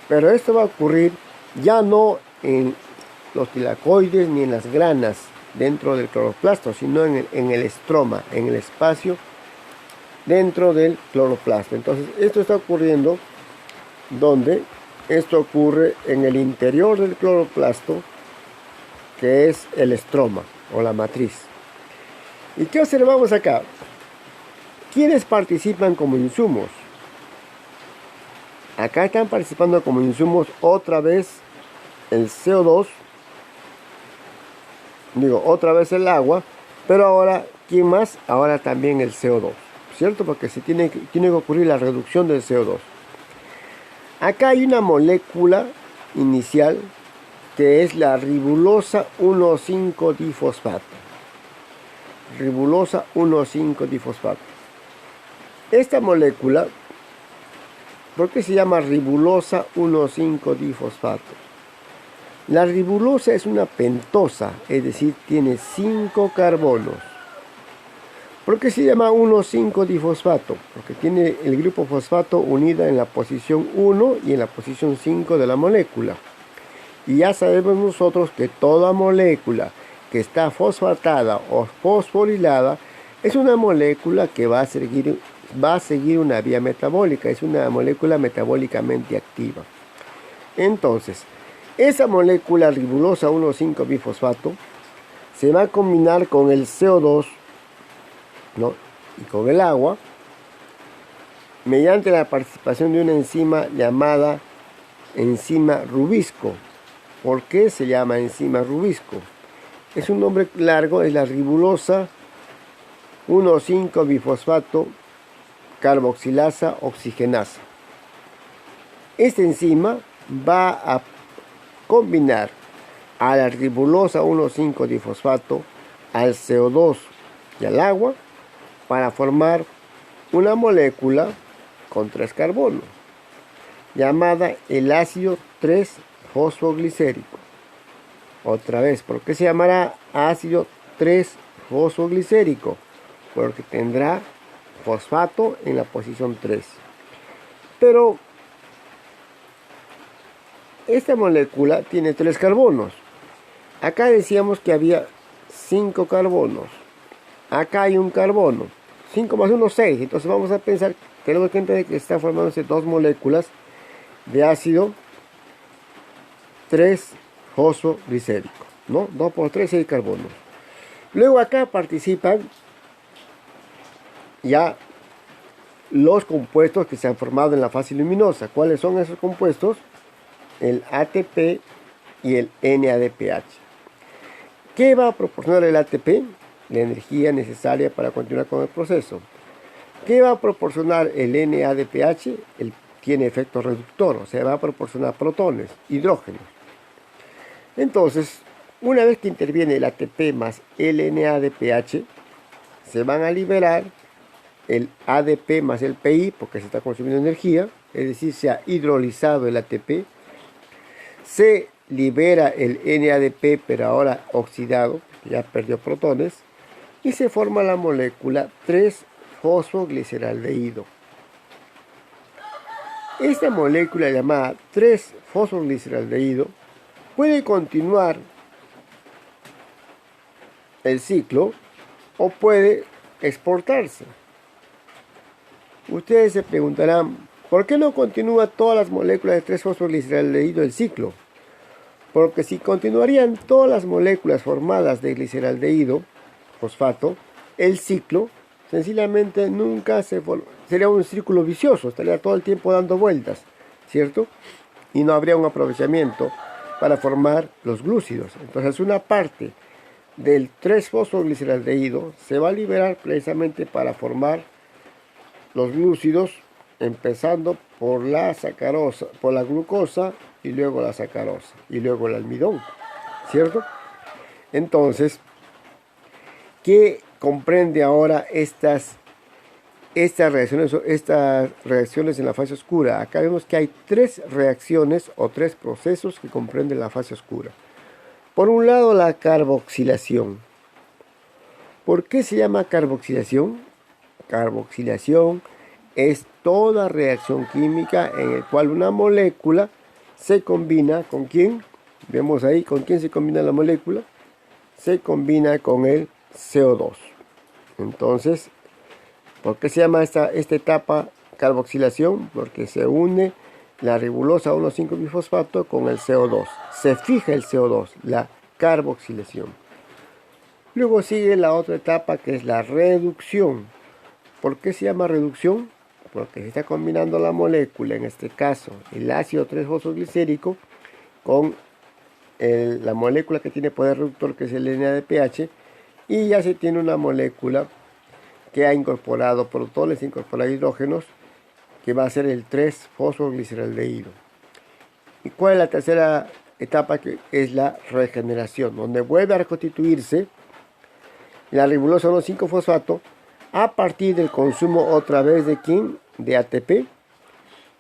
Pero esto va a ocurrir ya no en los tilacoides ni en las granas dentro del cloroplasto, sino en el estroma, en el espacio dentro del cloroplasto. Entonces, esto está ocurriendo donde esto ocurre en el interior del cloroplasto, que es el estroma o la matriz. ¿Y qué observamos acá? ¿Quiénes participan como insumos? Acá están participando como insumos otra vez el CO2, otra vez el agua, pero ahora, ¿quién más? Ahora también el CO2, ¿cierto? Porque se tiene que ocurrir la reducción del CO2. Acá hay una molécula inicial que es la ribulosa 1,5-difosfato. Ribulosa 1,5-difosfato. Esta molécula, ¿por qué se llama ribulosa 1,5-difosfato? La ribulosa es una pentosa, es decir, tiene 5 carbonos. ¿Por qué se llama 1,5-difosfato? Porque tiene el grupo fosfato unida en la posición 1 y en la posición 5 de la molécula. Y ya sabemos nosotros que toda molécula que está fosfatada o fosforilada es una molécula que va a seguir una vía metabólica, es una molécula metabólicamente activa. Entonces, esa molécula ribulosa 1,5-bifosfato se va a combinar con el CO2, ¿no? Y con el agua, mediante la participación de una enzima llamada enzima rubisco. ¿Por qué se llama enzima rubisco? Es un nombre largo, es la ribulosa 1,5-bifosfato carboxilasa oxigenasa. Esta enzima va a combinar a la ribulosa 1,5-difosfato, al CO2 y al agua para formar una molécula con 3 carbonos llamada el ácido 3-fosfoglicérico. Otra vez, ¿por qué se llamará ácido 3-fosfoglicérico? Porque tendrá fosfato en la posición 3. Pero esta molécula tiene 3 carbonos. Acá decíamos que había 5 carbonos. Acá hay un carbono. 5 más 1, 6. Entonces vamos a pensar, tenemos que entender que están formándose 2 moléculas de ácido 3-fosfoglicérico, ¿no? 2 por 3, 6 carbonos. Luego acá participan ya los compuestos que se han formado en la fase luminosa. ¿Cuáles son esos compuestos? El ATP y el NADPH. ¿Qué va a proporcionar el ATP? La energía necesaria para continuar con el proceso. ¿Qué va a proporcionar el NADPH? El tiene efecto reductor, o sea, va a proporcionar protones, hidrógenos. Entonces, una vez que interviene el ATP más el NADPH, se van a liberar el ADP más el PI, porque se está consumiendo energía, es decir, se ha hidrolizado el ATP, se libera el NADP, pero ahora oxidado, ya perdió protones, y se forma la molécula 3-fosfogliceraldehído. Esta molécula llamada 3-fosfogliceraldehído puede continuar el ciclo o puede exportarse. Ustedes se preguntarán, ¿por qué no continúa todas las moléculas de 3-fosfogliceraldehído el ciclo? Porque si continuarían todas las moléculas formadas de gliceraldehído, fosfato, el ciclo sencillamente nunca sería un círculo vicioso, estaría todo el tiempo dando vueltas, ¿cierto? Y no habría un aprovechamiento para formar los glúcidos. Entonces una parte del 3-fosfogliceraldehído se va a liberar precisamente para formar los glúcidos, empezando por la sacarosa, por la glucosa y luego la sacarosa y luego el almidón, ¿cierto? Entonces, ¿qué comprende ahora estas reacciones en la fase oscura? Acá vemos que hay 3 reacciones o 3 procesos que comprenden la fase oscura. Por un lado, la carboxilación. ¿Por qué se llama carboxilación? Carboxilación es toda reacción química en la cual una molécula se combina ¿con quién? Vemos ahí con quién se combina la molécula. Se combina con el CO2. Entonces, ¿por qué se llama esta etapa carboxilación? Porque se une la ribulosa 1,5-bifosfato con el CO2. Se fija el CO2, la carboxilación. Luego sigue la otra etapa que es la reducción. ¿Por qué se llama reducción? Porque se está combinando la molécula, en este caso el ácido 3-fosfoglicérico, con la molécula que tiene poder reductor, que es el NADPH, y ya se tiene una molécula que ha incorporado protones, incorporado hidrógenos, que va a ser el 3-fosfogliceraldehído. ¿Y cuál es la tercera etapa? Que es la regeneración, donde vuelve a reconstituirse la ribulosa 1,5-fosfato a partir del consumo otra vez de ¿quién? De ATP,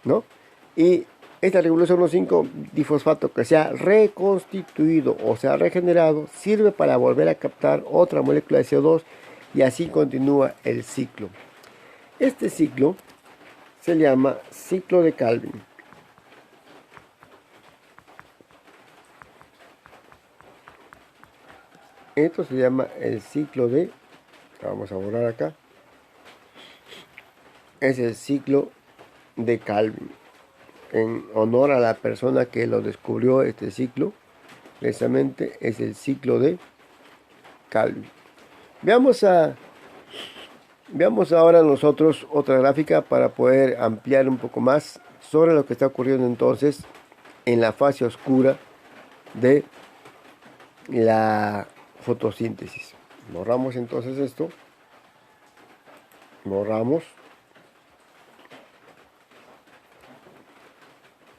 ¿no? Y esta ribulosa 1,5-difosfato que se ha reconstituido o se ha regenerado sirve para volver a captar otra molécula de CO2 y así continúa el ciclo. Este ciclo se llama ciclo de Calvin. Esto se llama el ciclo de, vamos a borrar acá, es el ciclo de Calvin, en honor a la persona que lo descubrió este ciclo, precisamente es el ciclo de Calvin. Veamos ahora nosotros otra gráfica para poder ampliar un poco más sobre lo que está ocurriendo entonces en la fase oscura de la fotosíntesis. Borramos entonces esto. Borramos.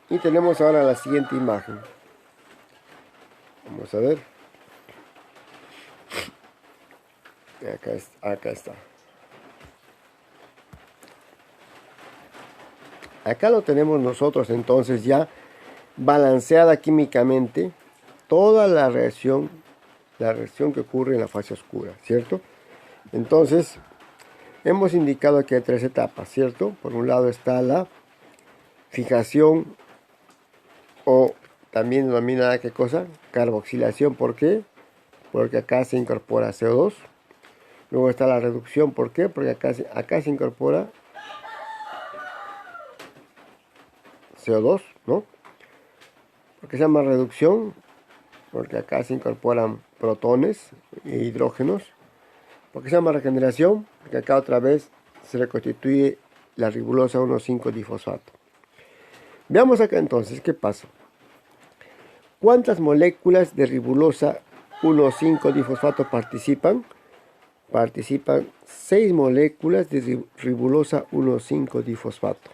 Y tenemos ahora la siguiente imagen. Vamos a ver. Acá está. Acá lo tenemos nosotros entonces ya balanceada químicamente toda la reacción que ocurre en la fase oscura, ¿cierto? Entonces, hemos indicado que hay 3 etapas, ¿cierto? Por un lado está la fijación, o también denominada ¿qué cosa? Carboxilación. ¿Por qué? Porque acá se incorpora CO2. Luego está la reducción. ¿Por qué? Porque acá se incorpora CO2, ¿no? ¿Por qué se llama reducción? Porque acá se incorporan protones e hidrógenos. ¿Por qué se llama regeneración? Porque acá otra vez se reconstituye la ribulosa 1,5-difosfato. Veamos acá entonces qué pasa. ¿Cuántas moléculas de ribulosa 1,5-difosfato participan? Participan 6 moléculas de ribulosa 1,5-difosfato.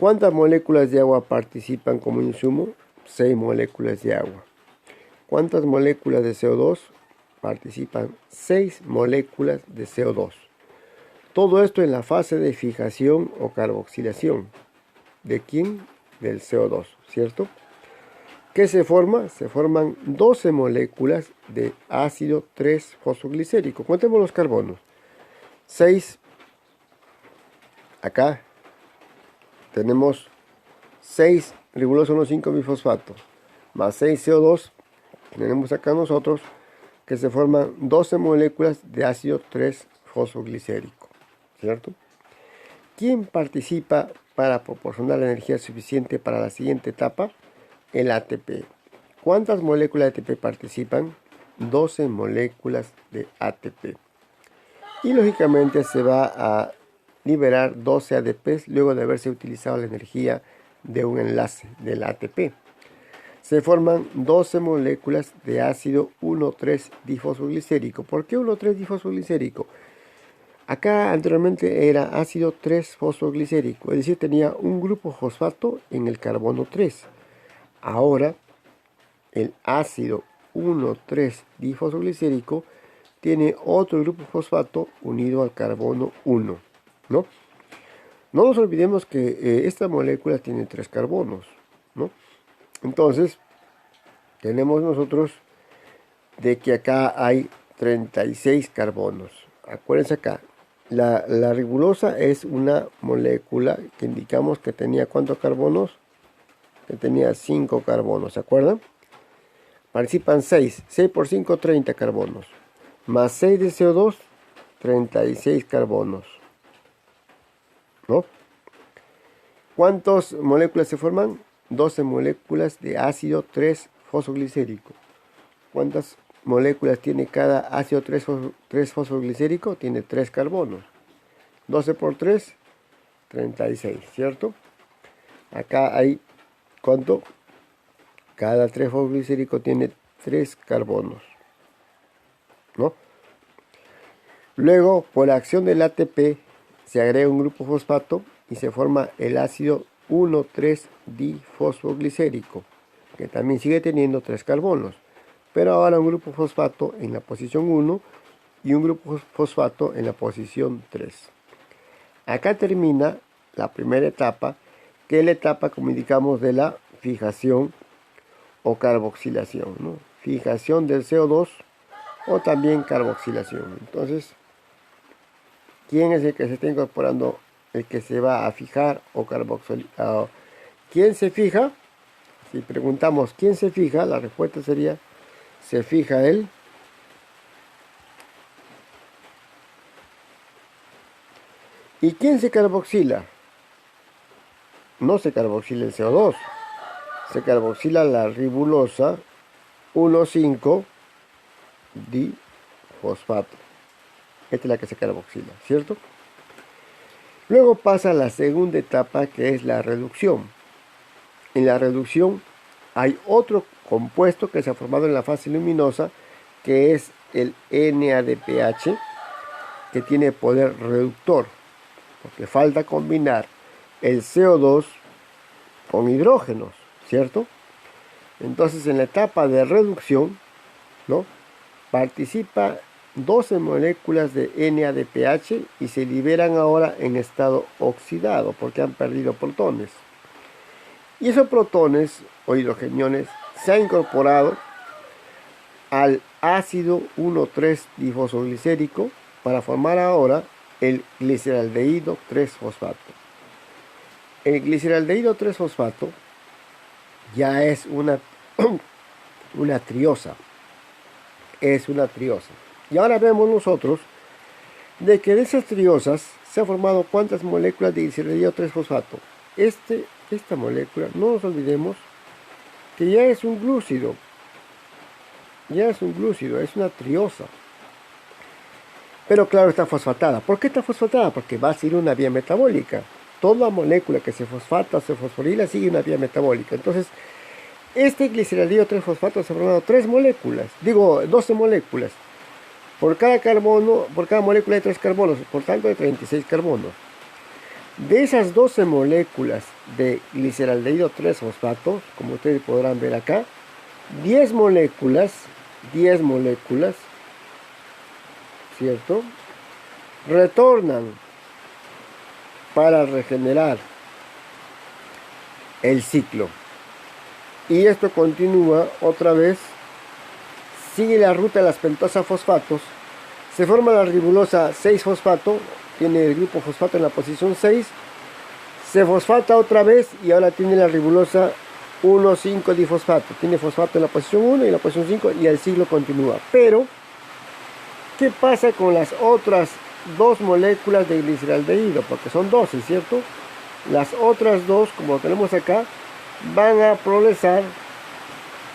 ¿Cuántas moléculas de agua participan como insumo? 6 moléculas de agua. ¿Cuántas moléculas de CO2? Participan 6 moléculas de CO2. Todo esto en la fase de fijación o carboxilación. ¿De quién? Del CO2, ¿cierto? ¿Qué se forma? Se forman 12 moléculas de ácido 3-fosfoglicérico. Contemos los carbonos. 6. Acá tenemos 6 riboloso 1,5-bifosfato más 6 CO2. Tenemos acá nosotros que se forman 12 moléculas de ácido 3-fosfoglicérico, ¿cierto? ¿Quién participa para proporcionar la energía suficiente para la siguiente etapa? El ATP. ¿Cuántas moléculas de ATP participan? 12 moléculas de ATP. Y lógicamente se va a liberar 12 ADPs luego de haberse utilizado la energía de un enlace del ATP. Se forman 12 moléculas de ácido 1,3-difosfoglicérico. ¿Por qué 1,3-difosfoglicérico? Acá anteriormente era ácido 3-fosfoglicérico, es decir, tenía un grupo fosfato en el carbono 3. Ahora, el ácido 1,3-difosfoglicérico tiene otro grupo fosfato unido al carbono 1, ¿no? No nos olvidemos que esta molécula tiene 3 carbonos, ¿no? Entonces, tenemos nosotros de que acá hay 36 carbonos. Acuérdense acá, la ribulosa es una molécula que indicamos que tenía ¿cuántos carbonos? Que tenía 5 carbonos, ¿se acuerdan? Participan 6 por 5, 30 carbonos. Más 6 de CO2, 36 carbonos, ¿no? ¿Cuántas moléculas se forman? 12 moléculas de ácido 3-fosfoglicérico. ¿Cuántas moléculas tiene cada ácido 3-fosfoglicérico? Tiene 3 carbonos. 12 por 3, 36, ¿cierto? Acá hay, ¿cuánto? Cada 3-fosfoglicérico tiene 3 carbonos, ¿no? Luego, por acción del ATP, se agrega un grupo fosfato y se forma el ácido 1,3-difosfoglicérico, que también sigue teniendo 3 carbonos, pero ahora un grupo fosfato en la posición 1 y un grupo fosfato en la posición 3. Acá termina la primera etapa, que es la etapa, como indicamos, de la fijación o carboxilación, ¿no? Fijación del CO2 o también carboxilación. Entonces, ¿quién es el que se está incorporando, el que se va a fijar o carboxilizar? ¿Quién se fija? Si preguntamos ¿quién se fija? La respuesta sería, se fija él. ¿Y quién se carboxila? No se carboxila el CO2, se carboxila la ribulosa 1,5-difosfato. Esta es la que se carboxila, ¿cierto? Luego pasa a la segunda etapa, que es la reducción. En la reducción hay otro compuesto que se ha formado en la fase luminosa, que es el NADPH, que tiene poder reductor, porque falta combinar el CO2 con hidrógenos, ¿cierto? Entonces, en la etapa de reducción, ¿no?, participa 12 moléculas de NADPH y se liberan ahora en estado oxidado porque han perdido protones. Y esos protones o hidrogeniones se han incorporado al ácido 1,3-difosfoglicérico para formar ahora el gliceraldehído 3-fosfato. El gliceraldehído 3-fosfato ya es una triosa. Es una triosa. Y ahora vemos nosotros de que de esas triosas se han formado ¿cuántas moléculas de gliceraldehído 3-fosfato? Esta molécula, no nos olvidemos que ya es un glúcido. Ya es un glúcido, es una triosa. Pero claro, está fosfatada. ¿Por qué está fosfatada? Porque va a seguir una vía metabólica. Toda molécula que se fosfata o se fosforila sigue una vía metabólica. Entonces, este gliceraldehído 3-fosfato se ha formado 12 moléculas. Por cada carbono, por cada molécula hay 3 carbonos, por tanto hay 36 carbonos. De esas 12 moléculas de gliceraldehído 3-fosfato, como ustedes podrán ver acá, 10 moléculas, ¿cierto? Retornan para regenerar el ciclo. Y esto continúa otra vez, sigue la ruta de las pentosa-fosfatos, se forma la ribosa 6-fosfato, tiene el grupo fosfato en la posición 6, se fosfata otra vez y ahora tiene la ribosa 1,5-difosfato, tiene fosfato en la posición 1 y en la posición 5 y el ciclo continúa. Pero, ¿qué pasa con las otras 2 moléculas de gliceraldehído? Porque son 12, ¿cierto? Las otras 2, como tenemos acá, van a progresar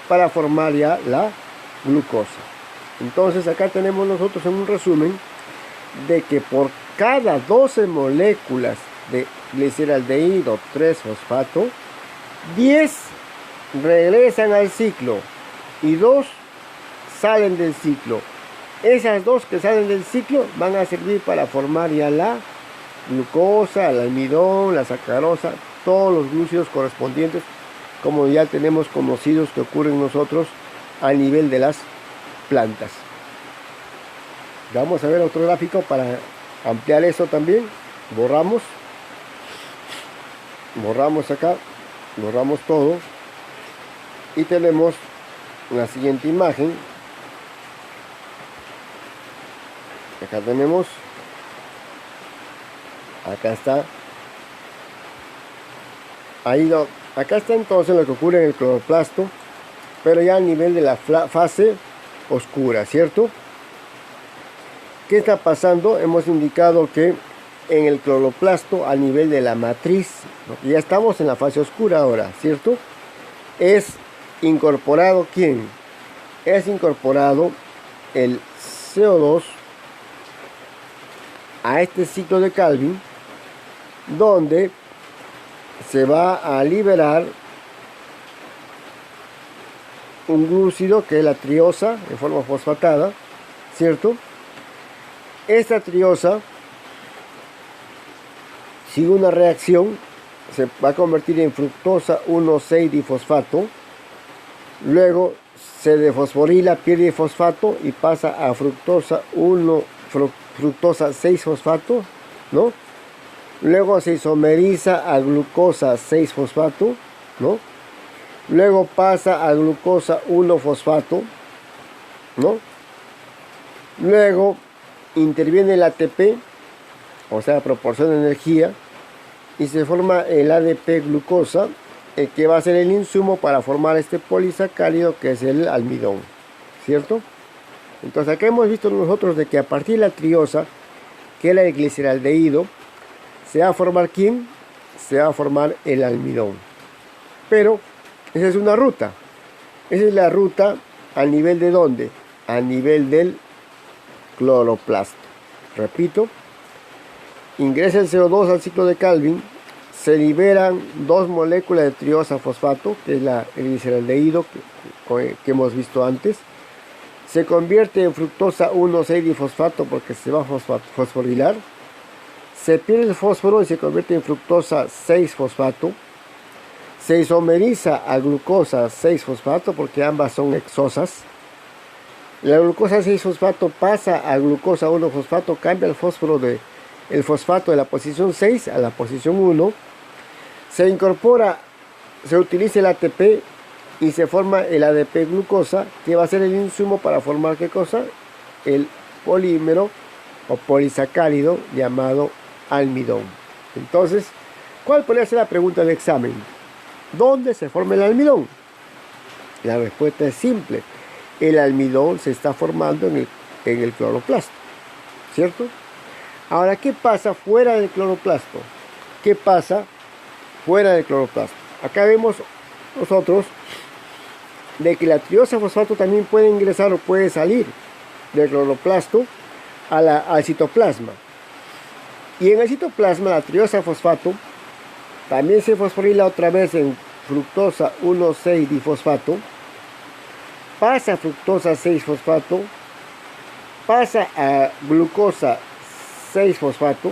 para formar ya la glucosa. Entonces acá tenemos nosotros en un resumen de que por cada 12 moléculas de gliceraldehído 3-fosfato, 10 regresan al ciclo y 2 salen del ciclo. Esas 2 que salen del ciclo van a servir para formar ya la glucosa, el almidón, la sacarosa, todos los glúcidos correspondientes, como ya tenemos conocidos que ocurren en nosotros a nivel de las plantas. Vamos a ver otro gráfico para ampliar eso también. Borramos acá, borramos todo y tenemos la siguiente imagen. Acá tenemos, acá está, acá está entonces lo que ocurre en el cloroplasto, pero ya a nivel de la fase oscura, ¿cierto? ¿Qué está pasando? Hemos indicado que en el cloroplasto a nivel de la matriz, porque ya estamos en la fase oscura ahora, ¿cierto? Es incorporado ¿quién? Es incorporado el CO2 a este ciclo de Calvin, donde se va a liberar un glúcido que es la triosa en forma fosfatada, ¿cierto? Esta triosa, sigue una reacción, se va a convertir en fructosa 1,6-difosfato, luego se defosforila, pierde fosfato y pasa a fructosa 6-fosfato, ¿no? Luego se isomeriza a glucosa 6-fosfato, ¿no? Luego pasa a glucosa 1-fosfato, ¿no? Luego interviene el ATP, o sea, proporciona energía, y se forma el ADP glucosa, el que va a ser el insumo para formar este polisacárido que es el almidón, ¿cierto? Entonces acá hemos visto nosotros de que a partir de la triosa, que es la de gliceraldehído, se va a formar ¿quién? Se va a formar el almidón. Pero esa es una ruta. Esa es la ruta a nivel de ¿dónde? A nivel del cloroplasto. Repito, ingresa el CO2 al ciclo de Calvin, se liberan 2 moléculas de triosa fosfato, que es el gliceraldehído que hemos visto antes. Se convierte en fructosa 1,6-difosfato porque se va a fosforilar. Se pierde el fósforo y se convierte en fructosa 6-fosfato. Se isomeriza a glucosa 6-fosfato porque ambas son hexosas. La glucosa 6-fosfato pasa a glucosa 1-fosfato, cambia el fósforo el fosfato de la posición 6 a la posición 1. Se incorpora, se utiliza el ATP y se forma el ADP glucosa, que va a ser el insumo para formar ¿qué cosa? El polímero o polisacárido llamado almidón. Entonces, ¿cuál podría ser la pregunta del examen? ¿Dónde se forma el almidón? La respuesta es simple. El almidón se está formando en el cloroplasto, ¿cierto? Ahora, ¿qué pasa fuera del cloroplasto? ¿Qué pasa fuera del cloroplasto? Acá vemos nosotros de que la triosa fosfato también puede ingresar o puede salir del cloroplasto al citoplasma. Y en el citoplasma la triosa fosfato también se fosforila otra vez en fructosa 1,6-difosfato, pasa a fructosa 6-fosfato, pasa a glucosa 6-fosfato,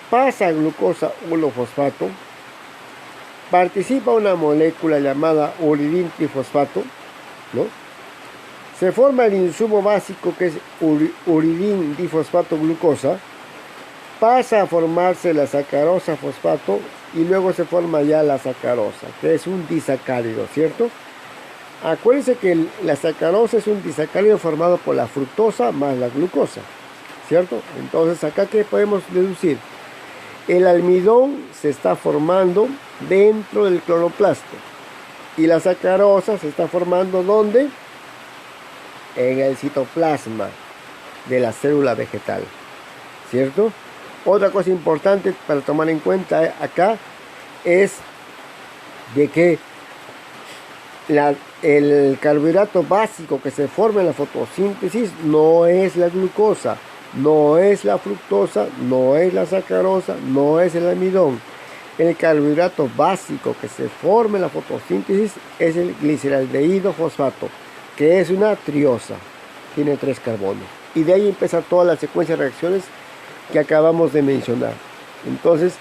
pasa a glucosa 1-fosfato, participa una molécula llamada uridín trifosfato, ¿no? Se forma el insumo básico que es uridín difosfato glucosa, pasa a formarse la sacarosa fosfato y luego se forma ya la sacarosa, que es un disacárido, ¿cierto? Acuérdense que la sacarosa es un disacárido formado por la fructosa más la glucosa, ¿cierto? Entonces acá ¿qué podemos deducir? El almidón se está formando dentro del cloroplasto y la sacarosa se está formando ¿dónde? En el citoplasma de la célula vegetal, ¿cierto? Otra cosa importante para tomar en cuenta acá es de que el carbohidrato básico que se forma en la fotosíntesis no es la glucosa, no es la fructosa, no es la sacarosa, no es el almidón. El carbohidrato básico que se forma en la fotosíntesis es el gliceraldehído fosfato, que es una triosa, tiene 3 carbonos. Y de ahí empieza toda la secuencia de reacciones que acabamos de mencionar. Entonces,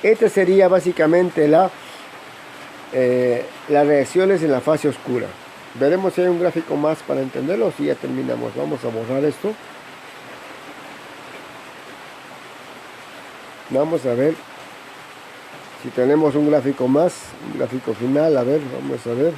esta sería básicamente las reacciones en la fase oscura. Veremos si hay un gráfico más para entenderlo. Si ya terminamos, vamos a borrar esto. Vamos a ver si tenemos un gráfico más, un gráfico final. A ver, vamos a ver.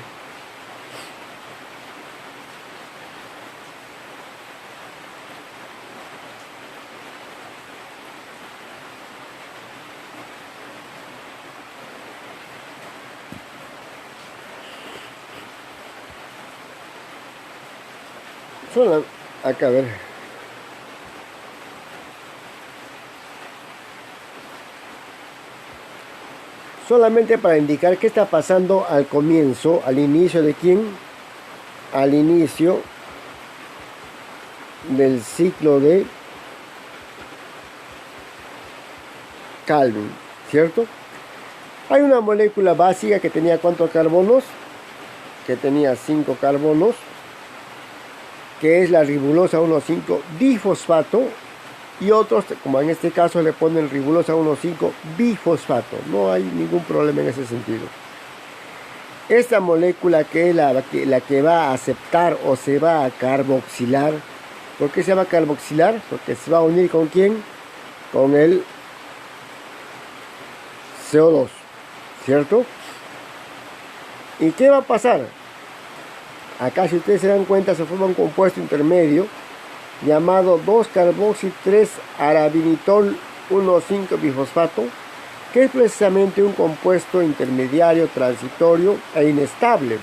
Acá a ver. Solamente para indicar qué está pasando al comienzo, al inicio de quién, al inicio del ciclo de Calvin, ¿cierto? Hay una molécula básica que tenía ¿cuántos carbonos? Que tenía 5 carbonos, que es la ribulosa 1,5 difosfato, y otros, como en este caso, le ponen ribulosa 1,5 bifosfato. No hay ningún problema en ese sentido. Esta molécula que es la que va a aceptar o se va a carboxilar. ¿Por qué se llama carboxilar? Porque se va a unir ¿con quién? Con el CO2, ¿cierto? ¿Y qué va a pasar? Acá, si ustedes se dan cuenta, se forma un compuesto intermedio llamado 2-carboxi-3-arabinitol 1,5 bifosfato, que es precisamente un compuesto intermediario, transitorio e inestable,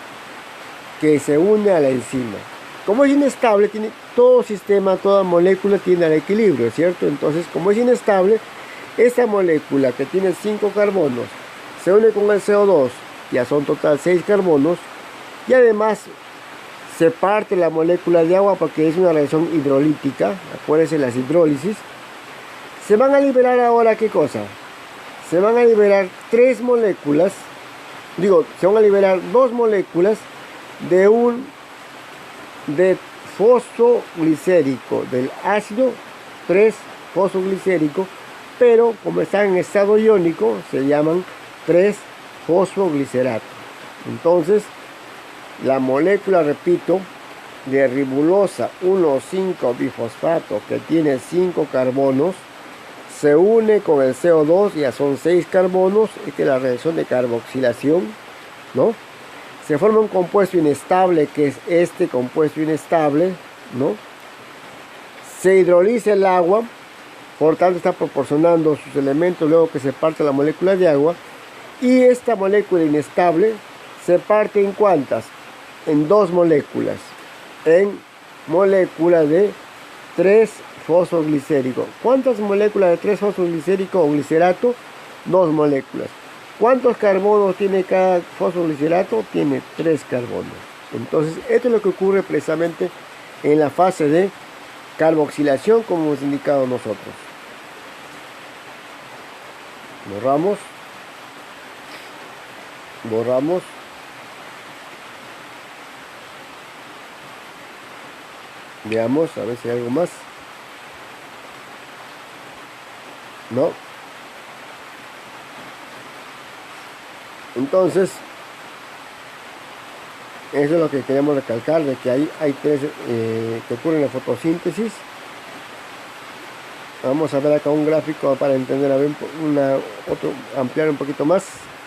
que se une a la enzima. Como es inestable, tiene todo sistema, toda molécula tiene el equilibrio, ¿cierto? Entonces, como es inestable, esta molécula que tiene 5 carbonos se une con el CO2, ya son total 6 carbonos, y además se parte la molécula de agua porque es una reacción hidrolítica, acuérdense las hidrólisis. Se van a liberar ahora, ¿qué cosa? Se van a liberar 3 moléculas, se van a liberar 2 moléculas de fosfoglicérico, del ácido 3-fosfoglicérico, pero como están en estado iónico, se llaman 3-fosfoglicerato. Entonces, la molécula, repito, de ribulosa 1,5 bifosfato, que tiene 5 carbonos, se une con el CO2, ya son 6 carbonos. Esta es la reacción de carboxilación, ¿no? Se forma un compuesto inestable, que es este compuesto inestable, ¿no? Se hidroliza el agua, por tanto está proporcionando sus elementos luego que se parte la molécula de agua, y esta molécula inestable se parte en ¿cuántas? En 2 moléculas, en molécula de 3-fosfoglicérico. ¿Cuántas moléculas de 3-fosfoglicérico o glicerato? 2 moléculas. ¿Cuántos carbonos tiene cada fosfoglicerato? Tiene 3 carbonos. Entonces, esto es lo que ocurre precisamente en la fase de carboxilación, como hemos indicado nosotros. Borramos. Veamos, a ver si hay algo más. No. Entonces, eso es lo que queremos recalcar, de que hay tres que ocurren en la fotosíntesis. Vamos a ver acá un gráfico para entender, a ver, ampliar un poquito más,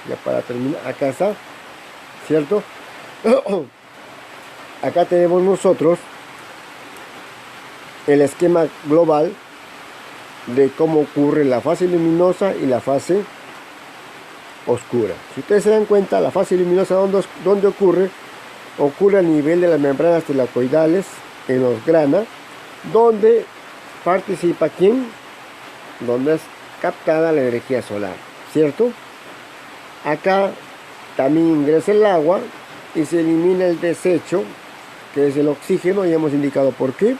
ya para terminar. Acá está, ¿cierto? Acá tenemos nosotros el esquema global de cómo ocurre la fase luminosa y la fase oscura. Si ustedes se dan cuenta, la fase luminosa, ¿dónde ocurre? Ocurre a nivel de las membranas tilacoidales, en los grana, donde participa ¿quién? Donde es captada la energía solar, ¿cierto? Acá también ingresa el agua y se elimina el desecho, que es el oxígeno, ya hemos indicado por qué,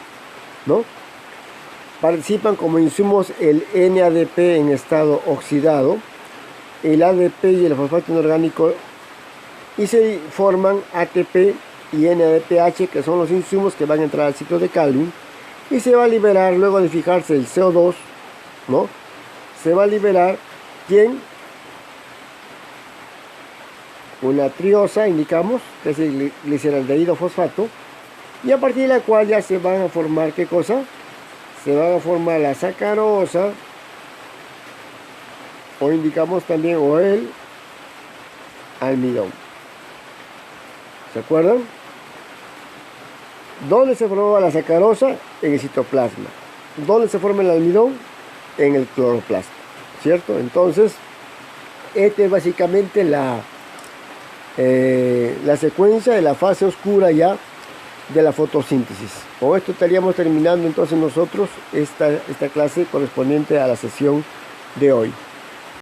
¿no? Participan como insumos el NADP en estado oxidado, el ADP y el fosfato inorgánico, y se forman ATP y NADPH, que son los insumos que van a entrar al ciclo de Calvin, y se va a liberar, luego de fijarse el CO2, ¿no? Se va a liberar, ¿quién? Una triosa, indicamos, que es el gliceraldehído fosfato, y a partir de la cual ya se van a formar, ¿qué cosa? Se van a formar la sacarosa, o indicamos también, o el almidón. ¿Se acuerdan? ¿Dónde se forma la sacarosa? En el citoplasma. ¿Dónde se forma el almidón? En el cloroplasto, ¿cierto? Entonces, esta es básicamente la secuencia de la fase oscura ya de la fotosíntesis. Con esto estaríamos terminando entonces nosotros esta clase correspondiente a la sesión de hoy.